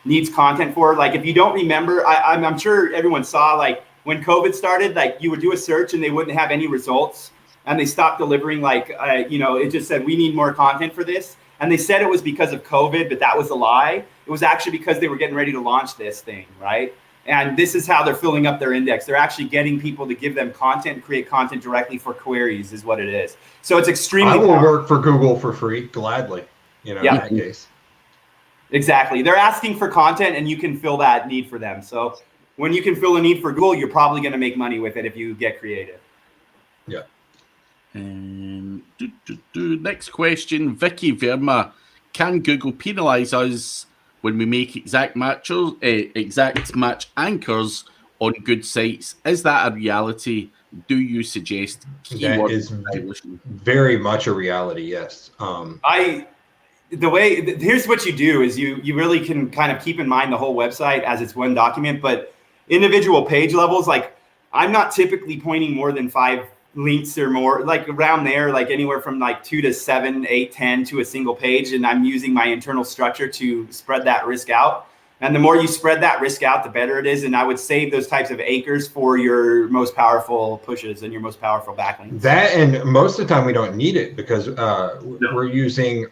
Speaker 2: needs content for. Like, if you don't remember, I'm sure everyone saw, like, when COVID started, like, you would do a search and they wouldn't have any results, and they stopped delivering. Like, it just said, we need more content for this. And they said it was because of COVID, but that was a lie. It was actually because they were getting ready to launch this thing, right? And this is how they're filling up their index. They're actually getting people to give them content and create content directly for queries is what it is. So it's extremely
Speaker 3: I will work for Google for free, gladly, in that case.
Speaker 2: Exactly. They're asking for content, and you can fill that need for them. So when you can fill a need for Google, you're probably going to make money with it if you get creative.
Speaker 3: Yeah.
Speaker 1: Next question, Vicky Verma. Can Google penalize us when we make exact match anchors on good sites? Is that a reality? Do you suggest keyword
Speaker 3: that is very much a reality? Yes.
Speaker 2: here's what you do is you really can kind of keep in mind the whole website as it's one document, but individual page levels, like I'm not typically pointing more than 5 links or more, like around there, like anywhere from like 2 to 7, 8, 10 to a single page. And I'm using my internal structure to spread that risk out. And the more you spread that risk out, the better it is. And I would save those types of anchors for your most powerful pushes and your most powerful backlinks.
Speaker 3: That, and most of the time we don't need it because we're using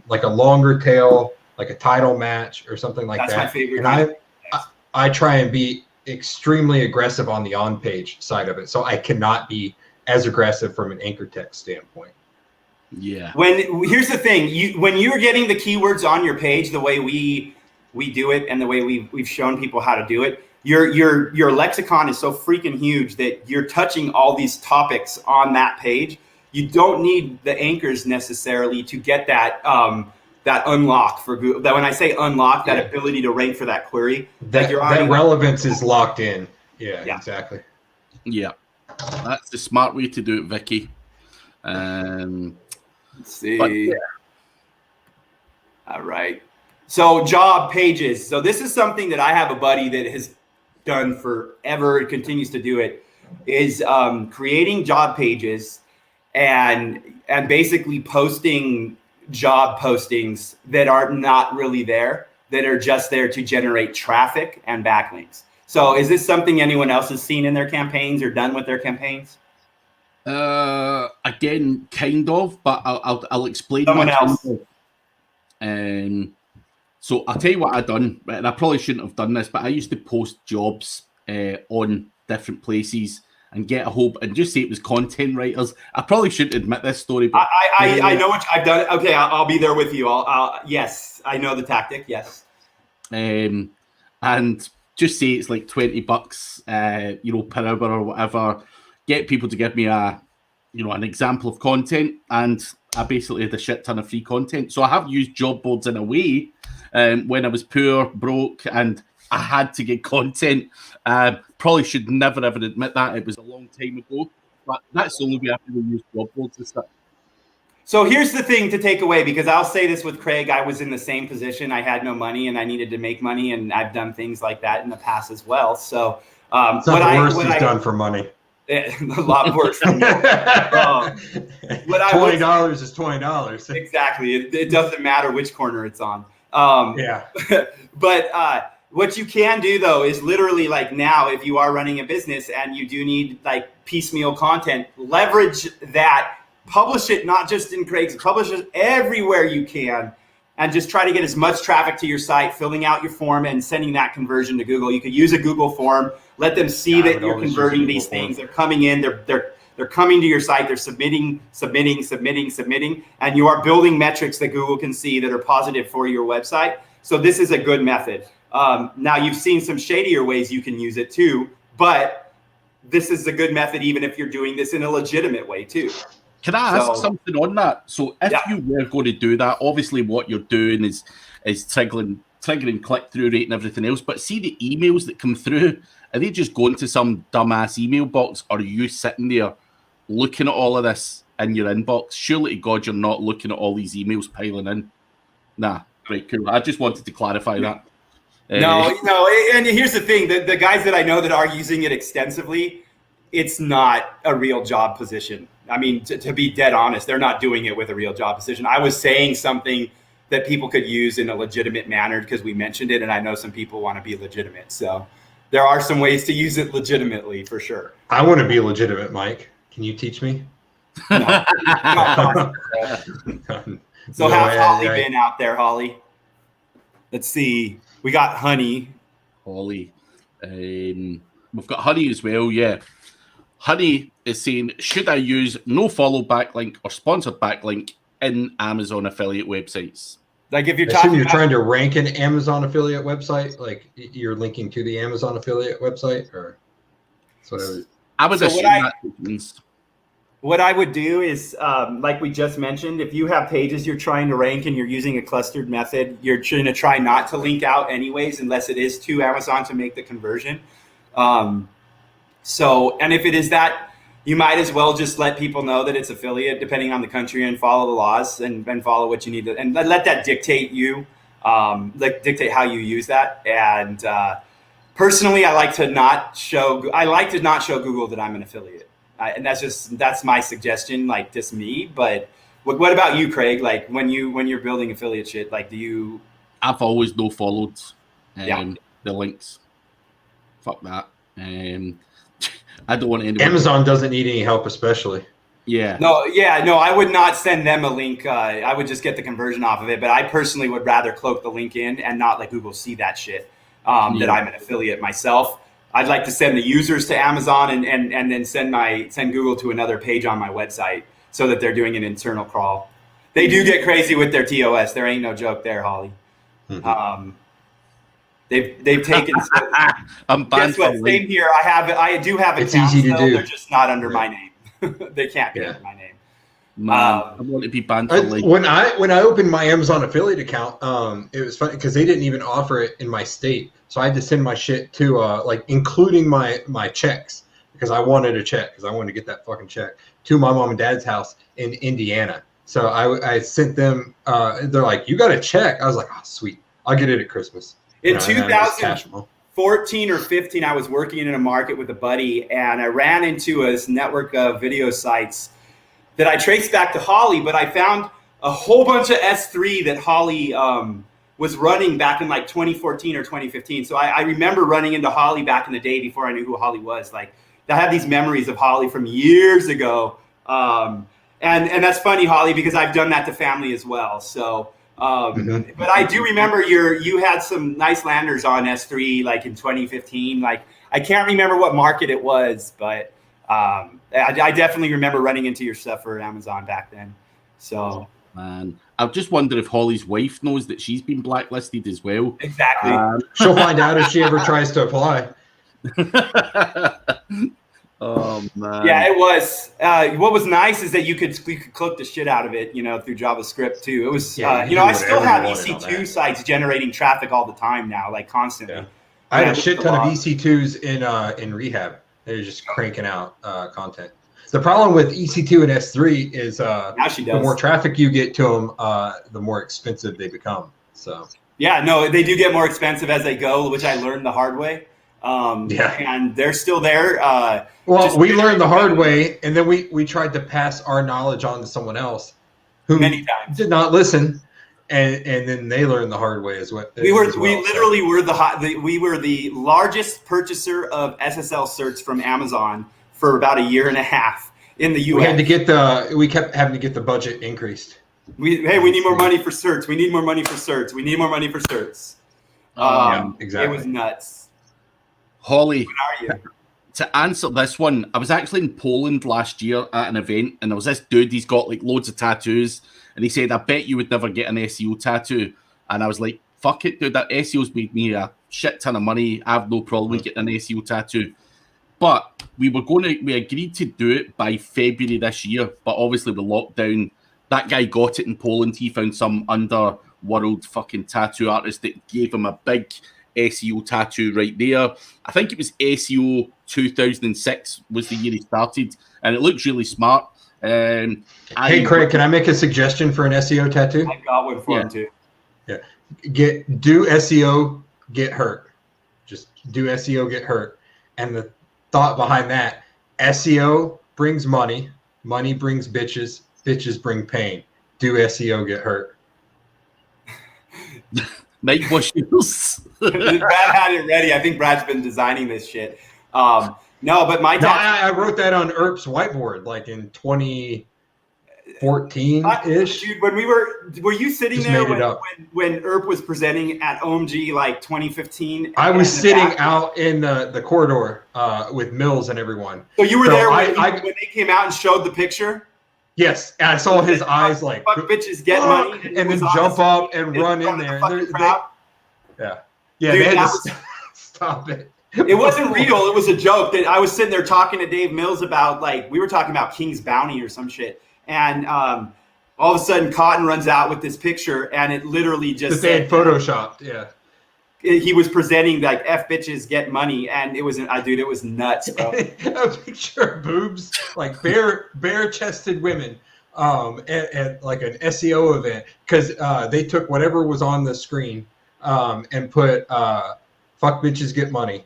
Speaker 3: like a longer tail, like a title match or something like that.
Speaker 2: That's my favorite.
Speaker 3: And I try and be extremely aggressive on the on-page side of it. So I cannot be as aggressive from an anchor text standpoint.
Speaker 1: Yeah.
Speaker 2: Here's the thing, when you're getting the keywords on your page, the way we do it and the way we've shown people how to do it, your lexicon is so freaking huge that you're touching all these topics on that page. You don't need the anchors necessarily to get that that unlock for Google. That when I say unlock, that ability to rank for that query,
Speaker 3: that relevance is locked in. Yeah, exactly.
Speaker 1: Yeah, that's the smart way to do it, Vicky.
Speaker 2: Let's see. All right. So job pages. So this is something that I have a buddy that has done forever and continues to do it, is creating job pages and basically posting job postings that are not really there, that are just there to generate traffic and backlinks. So is this something anyone else has seen in their campaigns or done with their campaigns?
Speaker 1: Again, kind of, but I'll explain.
Speaker 2: Someone else.
Speaker 1: So I'll tell you what I done, and I probably shouldn't have done this, but I used to post jobs on different places and get a whole, and just say it was content writers. I probably shouldn't admit this story, but
Speaker 2: I know what I've done. Okay, I'll be there with you. Yes, I know the tactic. Yes.
Speaker 1: And just say it's like $20, per hour or whatever. Get people to give me an example of content, and I basically had a shit ton of free content. So I have used job boards in a way when I was poor, broke, and I had to get content. Probably should never ever admit that. It was a long time ago, but that's the only way I've ever used job boards and stuff.
Speaker 2: So here's the thing to take away, because I'll say this with Craig. I was in the same position. I had no money and I needed to make money, and I've done things like that in the past as well. So
Speaker 3: it's not the worst he's done for money.
Speaker 2: A lot worse. $20
Speaker 3: is $20.
Speaker 2: Exactly. It doesn't matter which corner it's on. But what you can do though is literally, like, now if you are running a business and you do need like piecemeal content, leverage that, publish it not just in Craig's, publish it everywhere you can, and just try to get as much traffic to your site, filling out your form and sending that conversion to Google. You could use a Google form. Let them see that you're converting these things. They're coming in. They're coming to your site. They're submitting, and you are building metrics that Google can see that are positive for your website. So this is a good method. Now you've seen some shadier ways you can use it too, but this is a good method even if you're doing this in a legitimate way too.
Speaker 1: Can I ask something on that? So if you were going to do that, obviously what you're doing is triggering click-through rate and everything else, but see the emails that come through, are they just going to some dumbass email box, or are you sitting there looking at all of this in your inbox? Surely to God you're not looking at all these emails piling in. Nah, right, cool. I just wanted to clarify that.
Speaker 2: No, and here's the thing, the guys that I know that are using it extensively, it's not a real job position. I mean, to be dead honest, they're not doing it with a real job position. I was saying something that people could use in a legitimate manner because we mentioned it, and I know some people want to be legitimate. So there are some ways to use it legitimately for sure.
Speaker 3: I want to be legitimate, Mike. Can you teach me?
Speaker 2: No. So how's Holly been out there, Holly? Let's see. We got Honey.
Speaker 1: Holly. We've got Honey as well, yeah. Honey is saying, should I use no follow backlink or sponsored backlink in Amazon affiliate websites?
Speaker 2: Like if you're
Speaker 3: trying to rank an Amazon affiliate website, like you're linking to the Amazon affiliate website, or
Speaker 1: I would assume that means.
Speaker 2: What I would do is, like we just mentioned, if you have pages you're trying to rank and you're using a clustered method, you're going to try not to link out anyways, unless it is to Amazon to make the conversion. And if it is that, you might as well just let people know that it's affiliate, depending on the country, and follow the laws and follow what you need to, and let that dictate you, dictate how you use that. And personally, I like to not show Google that I'm an affiliate, and that's my suggestion, like just me. But what about you, Craig? Like when you're building affiliate shit, like do you?
Speaker 1: I've always no followed the links. Fuck that. I don't want anyone.
Speaker 3: Amazon doesn't need any help, especially.
Speaker 1: Yeah.
Speaker 2: No, I would not send them a link. I would just get the conversion off of it. But I personally would rather cloak the link in and not let Google see that shit. That I'm an affiliate myself. I'd like to send the users to Amazon and then send Google to another page on my website so that they're doing an internal crawl. They do get crazy with their TOS. There ain't no joke there, Holly. Mm-hmm. They've taken.
Speaker 1: I'm
Speaker 2: guess what? Same here. I do have accounts. It's easy to do. They're just not under my name. They can't be under my name.
Speaker 1: Man, I want to be banned for
Speaker 3: when I opened my Amazon affiliate account, it was funny because they didn't even offer it in my state, so I had to send my shit to like including my checks because I wanted a check because I wanted to get that fucking check to my mom and dad's house in Indiana. So I sent them. They're like, "You got a check?" I was like, "Oh, sweet, I'll get it at Christmas."
Speaker 2: In 2014 or 15, I was working in a market with a buddy, and I ran into a network of video sites that I traced back to Holly, but I found a whole bunch of S3 that Holly was running back in like 2014 or 2015. So I remember running into Holly back in the day before I knew who Holly was. Like, I have these memories of Holly from years ago. And that's funny, Holly, because I've done that to family as well. So, but I do remember you had some nice landers on S3 like in 2015. Like, I can't remember what market it was, but I definitely remember running into your stuff for Amazon back then. So,
Speaker 1: man, I just wonder if Holly's wife knows that she's been blacklisted as well.
Speaker 2: Exactly.
Speaker 3: She'll find out if she ever tries to apply.
Speaker 1: Oh man.
Speaker 2: Yeah, it was. What was nice is that we could click the shit out of it, through JavaScript too. It was, I still have EC2 sites generating traffic all the time now, like constantly.
Speaker 3: Yeah. I had a shit ton of EC2s in rehab. They're just cranking out content. The problem with EC2 and S3 is the more traffic you get to them, the more expensive they become. So
Speaker 2: yeah, no, they do get more expensive as they go, which I learned the hard way. And they're still there.
Speaker 3: Well, we learned the hard way, and then we tried to pass our knowledge on to someone else who
Speaker 2: many times
Speaker 3: did not listen, and then they learned the hard way as well.
Speaker 2: We were the largest purchaser of SSL certs from Amazon for about a year and a half in the US.
Speaker 3: We kept having to get the budget increased.
Speaker 2: We need more money for certs. We need more money for certs. We need more money for certs.
Speaker 3: Exactly.
Speaker 2: It was nuts.
Speaker 1: Holly,
Speaker 2: What are you?
Speaker 1: To answer this one, I was actually in Poland last year at an event, and there was this dude, he's got like loads of tattoos, and he said, I bet you would never get an SEO tattoo. And I was like, fuck it, dude, that SEO's made me a shit ton of money. I have no problem with getting an SEO tattoo. But we agreed to do it by February this year, but obviously with lockdown, that guy got it in Poland. He found some underworld fucking tattoo artist that gave him a big SEO tattoo right there. I think it was SEO 2006 was the year he started, and it looks really smart. Hey,
Speaker 3: Craig, can I make a suggestion for an SEO tattoo?
Speaker 2: I got one for him too.
Speaker 3: Yeah, do SEO, get hurt. Just do SEO, get hurt. And the thought behind that: SEO brings money, money brings bitches, bitches bring pain. Do SEO, get hurt.
Speaker 1: Mike Bushels.
Speaker 2: Brad had it ready. I think Brad's been designing this shit. I
Speaker 3: wrote that on ERP's whiteboard like in 2014-ish.
Speaker 2: Dude, when were you sitting there when ERP was presenting at OMG like 2015?
Speaker 3: I was sitting out in the corridor with Mills and everyone.
Speaker 2: So you were there when they came out and showed the picture?
Speaker 3: Yes, and I saw his eyes like,
Speaker 2: fuck bitches, get money.
Speaker 3: And then jump up and run in there. They had to stop it.
Speaker 2: It wasn't real. It was a joke. That I was sitting there talking to Dave Mills about, like, we were talking about King's Bounty or some shit. And all of a sudden, Cotton runs out with this picture, and it literally just
Speaker 3: they had photoshopped, yeah.
Speaker 2: he was presenting like F bitches get money, and it was it was nuts, bro.
Speaker 3: A picture of boobs, like bare chested women, at like an SEO event, because they took whatever was on the screen and put fuck bitches get money,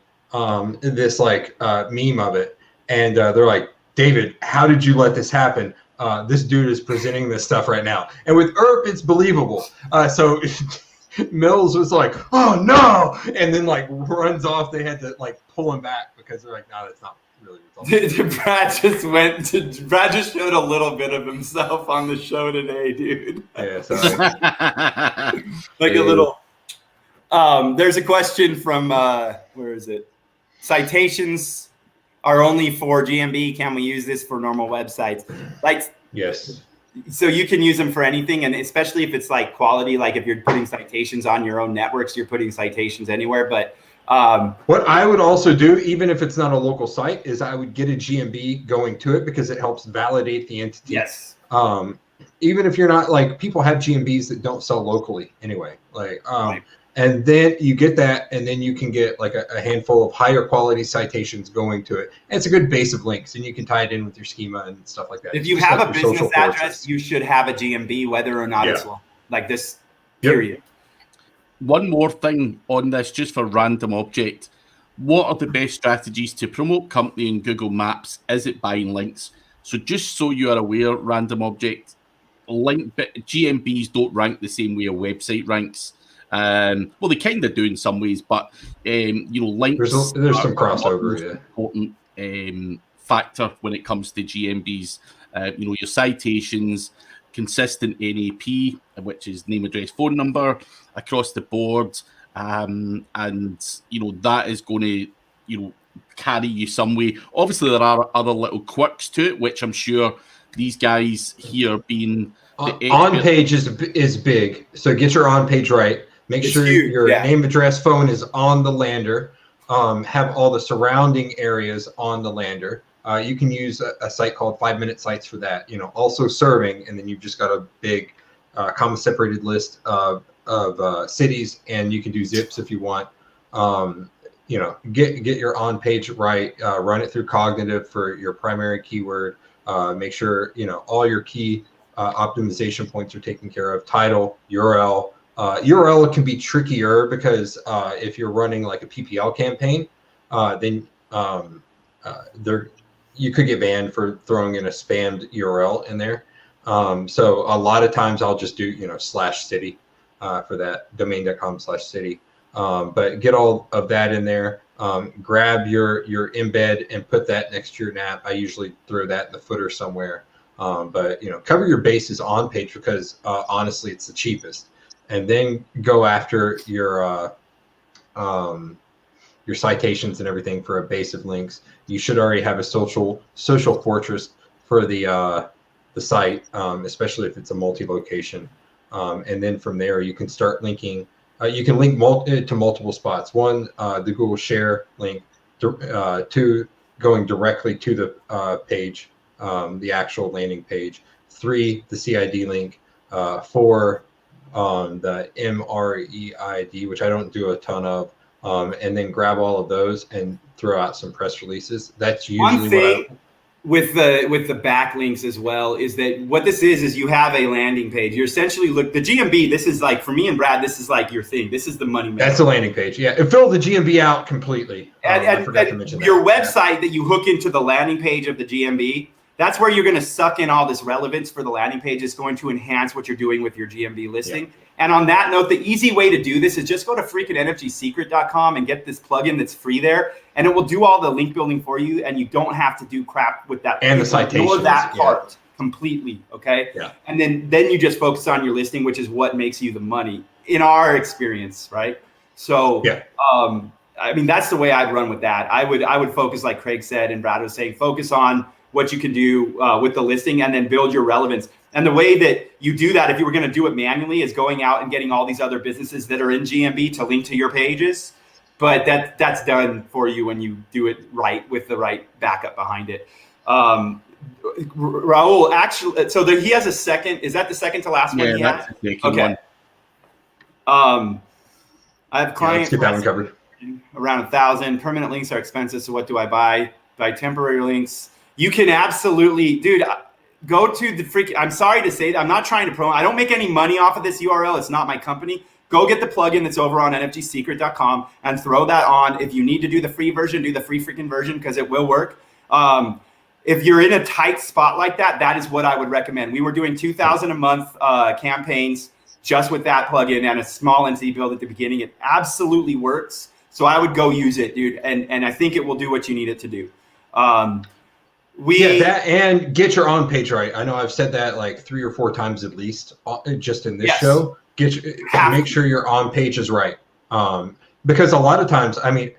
Speaker 3: this like meme of it, and they're like, David, how did you let this happen? This dude is presenting this stuff right now, and with ERP it's believable. So Mills was like, oh no, and then like runs off. They had to like pull him back because they're like, no, that's not really
Speaker 2: Brad just showed a little bit of himself on the show today, dude.
Speaker 3: Yeah, so
Speaker 2: like a little. There's a question from where is it? Citations are only for GMB. Can we use this for normal websites? Like,
Speaker 3: yes.
Speaker 2: So you can use them for anything, and especially if it's like quality, like if you're putting citations on your own networks, you're putting citations anywhere. But
Speaker 3: what I would also do, even if it's not a local site, is I would get a GMB going to it because it helps validate the entity.
Speaker 2: Yes.
Speaker 3: Even if you're not, like, people have GMBs that don't sell locally anyway. Like,
Speaker 2: right.
Speaker 3: And then you get that, and then you can get like a handful of higher quality citations going to it. And it's a good base of links, and you can tie it in with your schema and stuff like that.
Speaker 2: If you have a business address, you should have a GMB, whether or not it's like this, period.
Speaker 1: One more thing on this, just for random object. What are the best strategies to promote company in Google Maps? Is it buying links? So just so you are aware, random object, GMBs don't rank the same way a website ranks. Well, they kind of do in some ways, but links.
Speaker 3: There's some crossover.
Speaker 1: Important factor when it comes to GMBs. Your citations, consistent NAP, which is name, address, phone number across the board, and that is going to carry you some way. Obviously, there are other little quirks to it, which I'm sure these guys here being
Speaker 3: on page is big. So get your on page right. Make sure your name, address, phone is on the lander. Have all the surrounding areas on the lander. You can use a site called 5-minute sites for that. Also serving, and then you've just got a big comma separated list of cities, and you can do zips if you want. Get your on page right. Run it through Cognitive for your primary keyword. Make sure all your key optimization points are taken care of. Title, URL. URL can be trickier because if you're running like a PPL campaign, then you could get banned for throwing in a spammed URL in there. So a lot of times I'll just do /city for that, domain.com/city. But get all of that in there. Grab your embed and put that next to your NAP. I usually throw that in the footer somewhere. But cover your bases on page because honestly, it's the cheapest. And then go after your citations and everything for a base of links. You should already have a social fortress for the site, especially if it's a multi-location. And then from there, you can start linking. You can link to multiple spots. One, the Google Share link. 2, going directly to the page, the actual landing page. 3, the CID link. 4, the MREID, which I don't do a ton of, and then grab all of those and throw out some press releases. That's usually
Speaker 2: one thing with the backlinks as well is that what this is you have a landing page. You're essentially the GMB. This is like for me and Brad. This is like your thing. This is the money maker.
Speaker 3: That's a landing page. Yeah, it filled the GMB out completely. I forgot to mention
Speaker 2: your website that you hook into the landing page of the GMB. That's where you're going to suck in all this relevance for the landing page. It's going to enhance what you're doing with your GMB listing. Yeah. And on that note, the easy way to do this is just go to freakingnfgsecret.com and get this plugin that's free there. And it will do all the link building for you. And you don't have to do crap with that.
Speaker 3: And the citations.
Speaker 2: Ignore that part completely. Okay.
Speaker 3: Yeah.
Speaker 2: And then you just focus on your listing, which is what makes you the money in our experience. Right. So, I mean, that's the way I'd run with that. I would focus, like Craig said, and Brad was saying, focus on what you can do with the listing and then build your relevance. And the way that you do that, if you were going to do it manually, is going out and getting all these other businesses that are in GMB to link to your pages. But that's done for you when you do it right with the right backup behind it. Raul, actually, so he has a second. Is that the second to last one he has?
Speaker 1: Okay.
Speaker 2: I I have clients
Speaker 3: let's get that one covered.
Speaker 2: Around 1,000. Permanent links are expensive, so what do I buy? Buy temporary links. You can absolutely, dude, go to the freaking, I'm sorry to say that, I'm not trying to promote. I don't make any money off of this URL. It's not my company. Go get the plugin that's over on nfgsecret.com and throw that on. If you need to do the free version, do the free freaking version because it will work. If you're in a tight spot like that, that is what I would recommend. We were doing 2,000 a month campaigns just with that plugin and a small entity build at the beginning. It absolutely works. So I would go use it, dude. And I think it will do what you need it to do.
Speaker 3: That and get your on page right. I know I've said that like 3 or 4 times at least, just in this show. Make sure your on page is right, because a lot of times, I mean,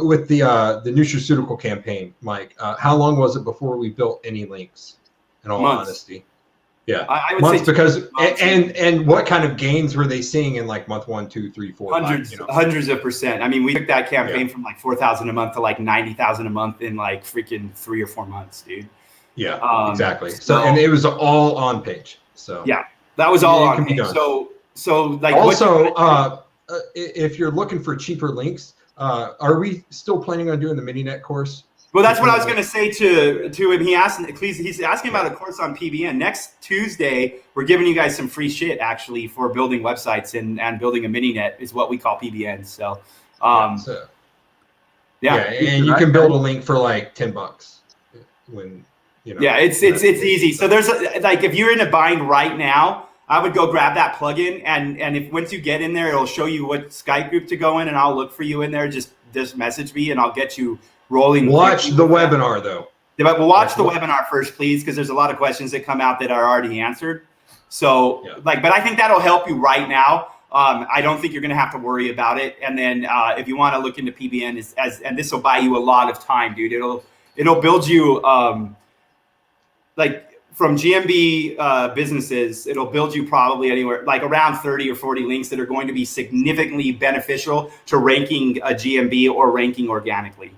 Speaker 3: with the nutraceutical campaign, Mike, how long was it before we built any links? In all honesty, yeah,
Speaker 2: I would
Speaker 3: months,
Speaker 2: say
Speaker 3: because and what kind of gains were they seeing in like month 1, 2, 3, 4,
Speaker 2: hundreds,
Speaker 3: 5,
Speaker 2: hundreds of percent. I mean, we took that campaign from like 4,000 a month to like 90,000 a month in like freaking 3 or 4 months, dude.
Speaker 3: Yeah, exactly. So and it was all on page. So
Speaker 2: yeah, that was all on page. So like
Speaker 3: also, if you're looking for cheaper links, are we still planning on doing the MiniNet course?
Speaker 2: Well, that's what I was going to say to him. He's asking about a course on PBN. Next Tuesday, we're giving you guys some free shit actually for building websites and building a MiniNet is what we call PBN. So,
Speaker 3: and you can build a link for like $10 when, you know.
Speaker 2: Yeah, it's easy. So there's like, if you're in a bind right now, I would go grab that plugin, and if once you get in there, it'll show you what Skype group to go in, and I'll look for you in there. Just message me, and I'll get you rolling.
Speaker 3: Watch the webinar though.
Speaker 2: Yeah, but we'll watch the webinar first, please, because there's a lot of questions that come out that are already answered. So, but I think that'll help you right now. I don't think you're going to have to worry about it. And then if you want to look into PBN, and this will buy you a lot of time, dude. It'll build you like. From GMB businesses, it'll build you probably anywhere like around 30 or 40 links that are going to be significantly beneficial to ranking a GMB or ranking organically.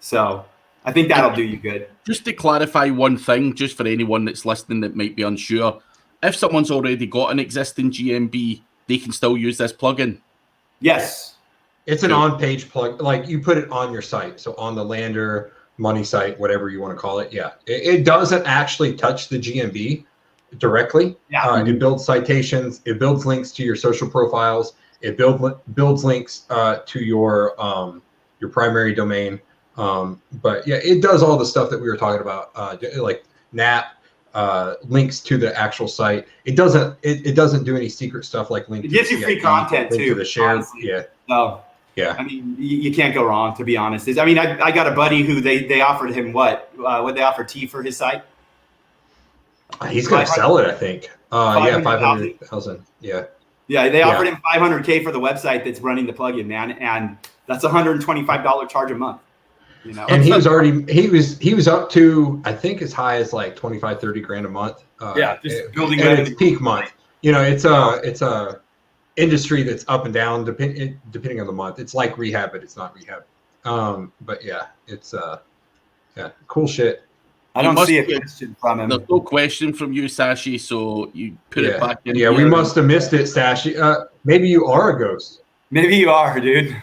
Speaker 2: So I think that'll do you good.
Speaker 1: Just to clarify one thing, just for anyone that's listening that might be unsure, if someone's already got an existing GMB, they can still use this plugin?
Speaker 2: Yes.
Speaker 3: It's an on-page plug, like you put it on your site. So on the lander, money site, whatever you want to call it. Yeah. It doesn't actually touch the GMB directly.
Speaker 2: Yeah.
Speaker 3: It builds citations. It builds links to your social profiles. It builds links to your primary domain. But yeah, it does all the stuff that we were talking about, like NAP, links to the actual site. It doesn't do any secret stuff like link.
Speaker 2: It gives you free content too.
Speaker 3: To the share.
Speaker 2: Honestly.
Speaker 3: Yeah.
Speaker 2: Oh.
Speaker 3: Yeah,
Speaker 2: I mean, you can't go wrong, to be honest. I mean, I got a buddy who they offered him what they offer T for his site?
Speaker 3: He's going to sell it, I think. 500,000. Yeah.
Speaker 2: Yeah, they offered him $500K for the website that's running the plugin, man, and that's $125 charge a month. You know,
Speaker 3: and he was up to, I think, as high as like 25, 30 grand a month.
Speaker 2: Just building.
Speaker 3: And it's peak month. You know, it's a industry that's up and down depending on the month. It's like rehab, but it's not rehab. But yeah, it's cool shit.
Speaker 2: I don't see a question from him.
Speaker 1: There's no question from you, Sashi, so you put it back in.
Speaker 3: Yeah, we must have missed it, Sashi. Maybe you are a ghost.
Speaker 2: Maybe you are, dude.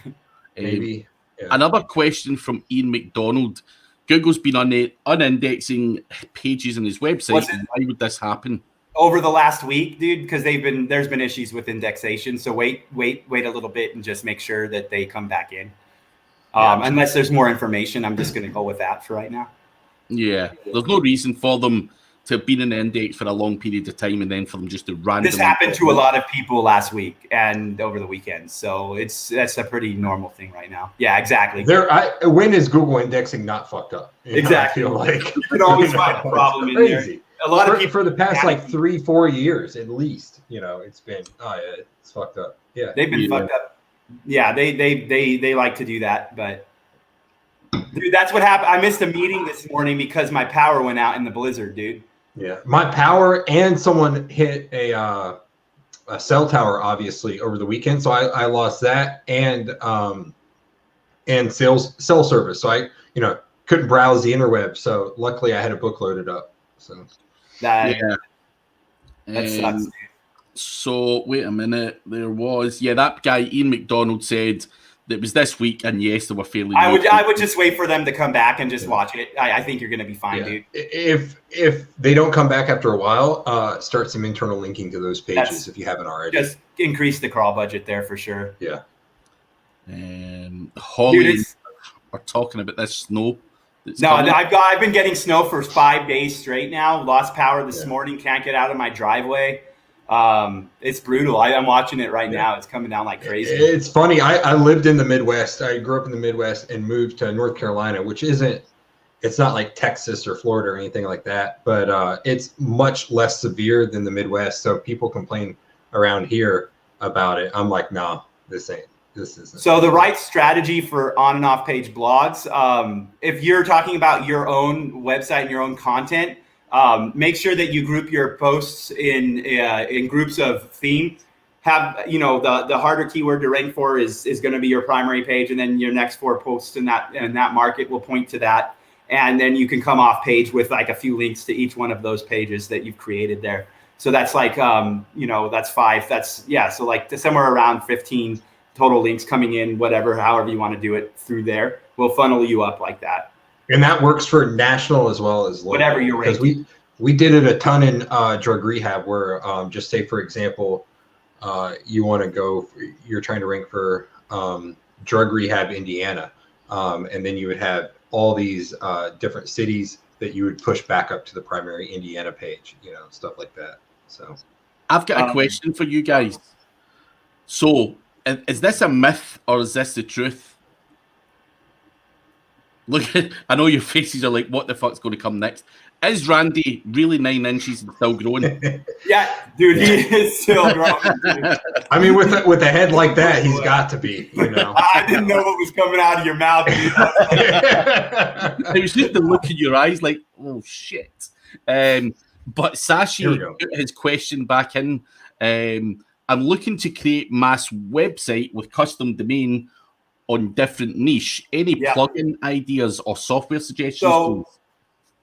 Speaker 3: Maybe. Yeah.
Speaker 1: Another question from Ian McDonald. Google's been unindexing pages on his website. Why would this happen?
Speaker 2: Over the last week, dude, because there's been issues with indexation. So wait a little bit and just make sure that they come back in. Unless there's more information, I'm just going to go with that for right now.
Speaker 1: Yeah, there's no reason for them to have been in the index for a long period of time and then for them just to randomly.
Speaker 2: This happened to a lot of people last week and over the weekend, so that's a pretty normal thing right now. Yeah, exactly.
Speaker 3: When is Google indexing not fucked up?
Speaker 2: Exactly.
Speaker 3: I feel like
Speaker 2: you can always find a problem in there. A lot of people
Speaker 3: for the past like 3-4 years at least. You know, it's been it's fucked up. Yeah,
Speaker 2: they've been fucked up. Yeah, they like to do that, but dude, that's what happened. I missed a meeting this morning because my power went out in the blizzard, dude. Yeah,
Speaker 3: my power and someone hit a cell tower obviously over the weekend, so I lost that and cell service. So I couldn't browse the interweb. So luckily I had a book loaded up. So
Speaker 2: that sucks, dude.
Speaker 1: So wait a minute. There was that guy Ian McDonald said that was this week, and yes, they were fairly.
Speaker 2: I would just wait for them to come back and just watch it. I think you're going to be fine, dude.
Speaker 3: If they don't come back after a while, start some internal linking to those pages if you haven't already.
Speaker 2: Just increase the crawl budget there for sure.
Speaker 3: Yeah.
Speaker 1: Holly are talking about this snow.
Speaker 2: I've been getting snow for 5 days straight now. Lost power this morning. Can't get out of my driveway. It's brutal. I'm watching it right now. It's coming down like crazy.
Speaker 3: It's funny. I lived in the Midwest. I grew up in the Midwest and moved to North Carolina, which it's not like Texas or Florida or anything like that, but it's much less severe than the Midwest. So people complain around here about it. I'm like, no, this isn't.
Speaker 2: So the right strategy for on and off page blogs, if you're talking about your own website and your own content, make sure that you group your posts in groups of theme. Have the harder keyword to rank for is going to be your primary page, and then your next 4 posts in that market will point to that, and then you can come off page with like a few links to each one of those pages that you've created there. So that's like that's 5. So like somewhere around 15 total links coming in, however you want to do it through there, will funnel you up like that.
Speaker 3: And that works for national as well as local.
Speaker 2: Whatever you're rating.
Speaker 3: Because we did it a ton in drug rehab where just say, for example, you're trying to rank for drug rehab Indiana. And then you would have all these different cities that you would push back up to the primary Indiana page, stuff like that. So
Speaker 1: I've got a question for you guys. So is this a myth or is this the truth? Look, I know your faces are like, what the fuck's going to come next? Is Randy really 9 inches and still growing?
Speaker 2: Yeah, dude, he is still growing. Dude.
Speaker 3: I mean, with a head like that, he's got to be.
Speaker 2: I didn't know what was coming out of your mouth.
Speaker 1: It was just the look in your eyes, like, oh shit. But Sashi put his question back in. I'm looking to create mass website with custom domain on different niche. Any plugin ideas or software suggestions?
Speaker 2: So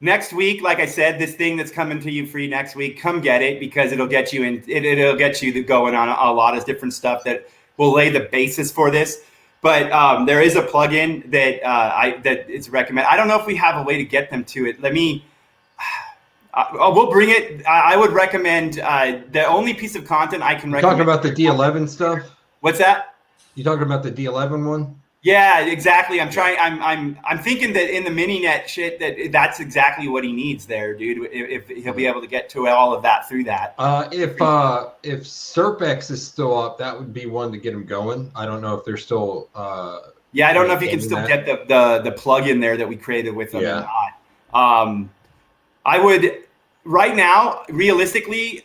Speaker 2: next week, like I said, this thing that's coming to you free next week, come get it because it'll get you in. It'll get you going on a lot of different stuff that will lay the basis for this. But there is a plugin that is recommended. I don't know if we have a way to get them to it. Let me. We'll bring it. I would recommend the only piece of content I can recommend.
Speaker 3: Talking about the D11 stuff?
Speaker 2: What's that?
Speaker 3: You talking about the D11 one?
Speaker 2: Yeah, exactly. I'm thinking that in the mini-net shit that's exactly what he needs there, dude. If he'll be able to get to all of that through that.
Speaker 3: If SERPX is still up, that would be one to get him going. I don't know if they're still.
Speaker 2: Yeah, I don't know if you can still get the plug in there that we created with them or not. I would right now, realistically,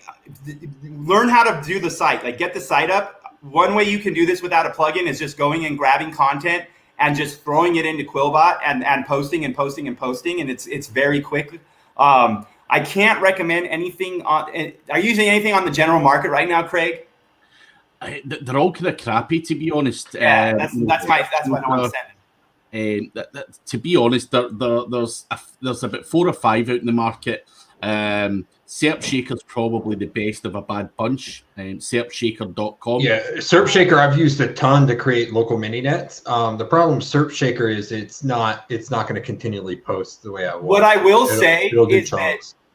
Speaker 2: learn how to do the site. Like get the site up. One way you can do this without a plugin is just going and grabbing content and just throwing it into Quillbot and posting, and it's very quick. I can't recommend anything on. Are you using anything on the general market right now, Craig?
Speaker 1: They're all kind of crappy, to be honest.
Speaker 2: Yeah, that's why I don't want to send it.
Speaker 1: To be honest, there's about 4 or 5 out in the market. SERPshaker's probably the best of a bad bunch. SERPshaker.com.
Speaker 3: Yeah, SERPshaker I've used a ton to create local mini nets. The problem with SERPshaker is it's not going to continually post the way I want.
Speaker 2: What I will say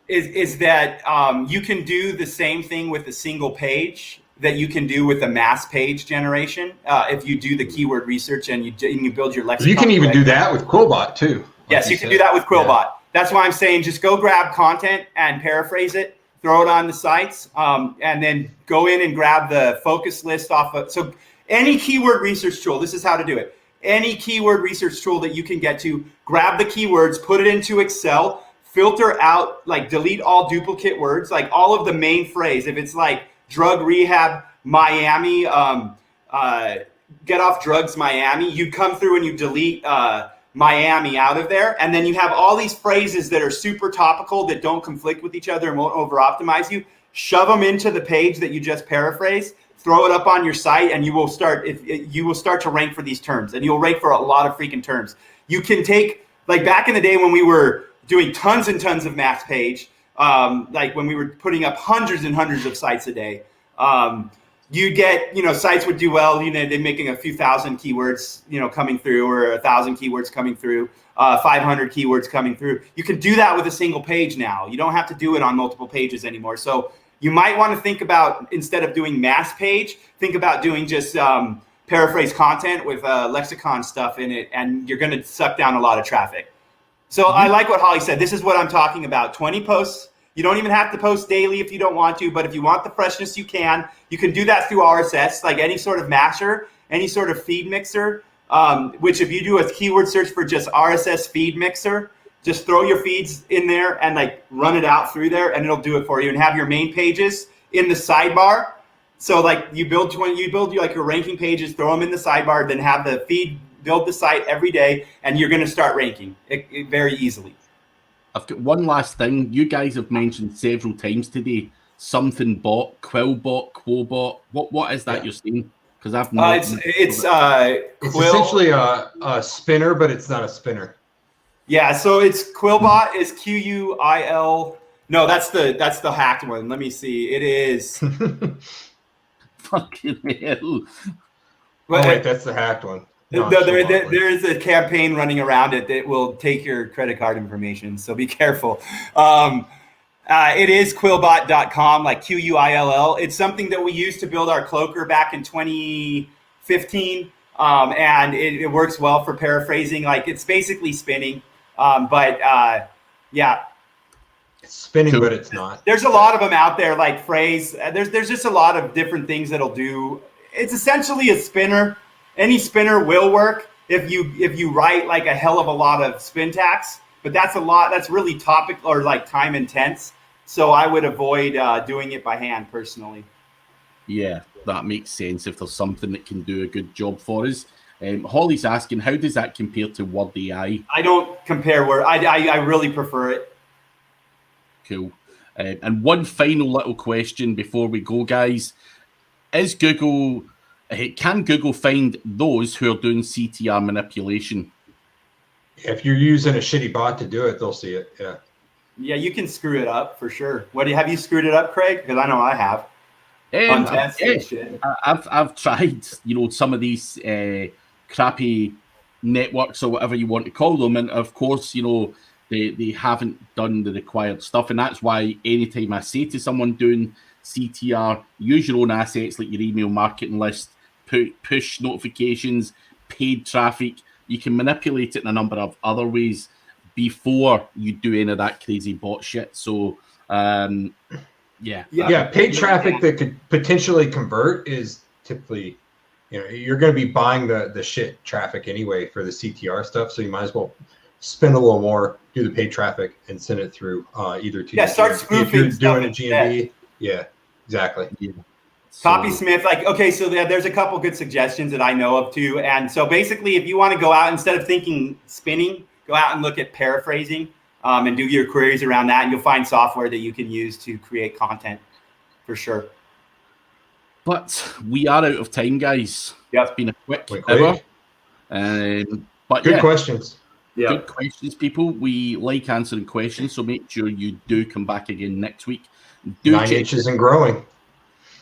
Speaker 2: is that you can do the same thing with a single page that you can do with a mass page generation. If you do the keyword research and you build your lexicon.
Speaker 3: You can even do that with Quillbot too.
Speaker 2: Yes, you can do that with Quillbot. Yeah. That's why I'm saying just go grab content and paraphrase it, throw it on the sites, and then go in and grab the focus list off of. So any keyword research tool, this is how to do it. Any keyword research tool that you can get to, grab the keywords, put it into Excel, filter out, like delete all duplicate words, like all of the main phrase. If it's like drug rehab, Miami, get off drugs, Miami, you come through and you delete Miami out of there, and then you have all these phrases that are super topical that don't conflict with each other and won't over optimize you. Shove them into the page that you just paraphrase, throw it up on your site, and you will start to rank for these terms, and you'll rank for a lot of freaking terms. You can take, like back in the day when we were doing tons and tons of mass page, like when we were putting up hundreds and hundreds of sites a day, You get, sites would do well, they're making a few thousand keywords, coming through, or 1,000 keywords coming through, 500 keywords coming through. You can do that with a single page now. You don't have to do it on multiple pages anymore. So you might want to think about, instead of doing mass page, think about doing just paraphrase content with lexicon stuff in it, and you're going to suck down a lot of traffic. So I like what Holly said. This is what I'm talking about. 20 posts. You don't even have to post daily if you don't want to, but if you want the freshness, you can. You can do that through RSS, like any sort of masher, any sort of feed mixer, which if you do a keyword search for just RSS feed mixer, just throw your feeds in there and like run it out through there, and it'll do it for you, and have your main pages in the sidebar. So like you build like your ranking pages, throw them in the sidebar, then have the feed build the site every day, and you're going to start ranking it very easily.
Speaker 1: I've got one last thing. You guys have mentioned several times today something bot, Quillbot, Quobot. What is that you're saying? Because I've not.
Speaker 2: It's
Speaker 3: essentially a spinner, but it's not a spinner.
Speaker 2: Yeah, so it's Quillbot is QUIL. No, that's the hacked one. Let me see. It is.
Speaker 1: Fucking hell.
Speaker 3: Wait, that's the hacked one.
Speaker 2: No, there is a campaign running around it that will take your credit card information, so be careful. It is quillbot.com, like QUILL. It's something that we used to build our cloaker back in 2015, and it works well for paraphrasing. Like, it's basically spinning, yeah.
Speaker 3: It's spinning, but it's not.
Speaker 2: There's a lot of them out there, like phrase. There's just a lot of different things that'll do. It's essentially a spinner. Any spinner will work if you write like a hell of a lot of spin tax, but that's really topic or like time intense. So I would avoid doing it by hand personally.
Speaker 1: Yeah, that makes sense if there's something that can do a good job for us. Holly's asking, how does that compare to Word AI?
Speaker 2: I don't compare Word. I really prefer it.
Speaker 1: Cool. And one final little question before we go, guys. Can Google find those who are doing CTR manipulation?
Speaker 3: If you're using a shitty bot to do it, they'll see it. Yeah.
Speaker 2: Yeah, you can screw it up for sure. Have you screwed it up, Craig? Because I know I have.
Speaker 1: I've tried, some of these crappy networks or whatever you want to call them, and of course, they haven't done the required stuff, and that's why anytime I say to someone doing CTR, use your own assets like your email marketing list, push notifications, paid traffic. You can manipulate it in a number of other ways before you do any of that crazy bot shit. So,
Speaker 3: paid traffic that could potentially convert is typically, you're going to be buying the shit traffic anyway for the CTR stuff. So you might as well spend a little more, do the paid traffic, and send it through either to
Speaker 2: start spoofing.
Speaker 3: If you're doing a GMB, yeah, exactly. Yeah.
Speaker 2: Copysmith, so there's a couple good suggestions that I know of too. And so basically, if you want to go out, instead of thinking spinning, go out and look at paraphrasing and do your queries around that. And you'll find software that you can use to create content for sure.
Speaker 1: But we are out of time, guys.
Speaker 2: Yep.
Speaker 1: It's been a quick hour. But
Speaker 3: good questions.
Speaker 1: Yeah. Good questions, people. We like answering questions, so make sure you do come back again next week.
Speaker 3: 9 inches and growing.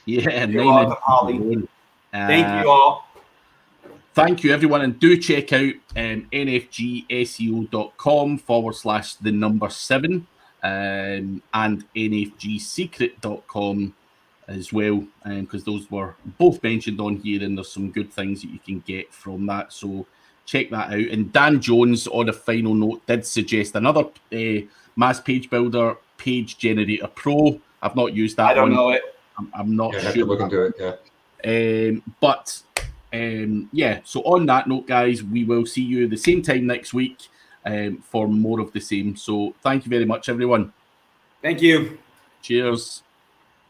Speaker 1: Yeah,
Speaker 2: You're welcome, Holly. Thank you all.
Speaker 1: Thank you, everyone. And do check out nfgseo.com/7 and nfgsecret.com as well, because those were both mentioned on here, and there's some good things that you can get from that. So check that out. And Dan Jones, on a final note, did suggest another Mass Page Builder, Page Generator Pro. I've not used that.
Speaker 2: I don't know it.
Speaker 1: I'm not sure.
Speaker 3: I have to look into it. Yeah. So on that note, guys, we will see you the same time next week for more of the same. So thank you very much, everyone.
Speaker 2: Thank you.
Speaker 1: Cheers.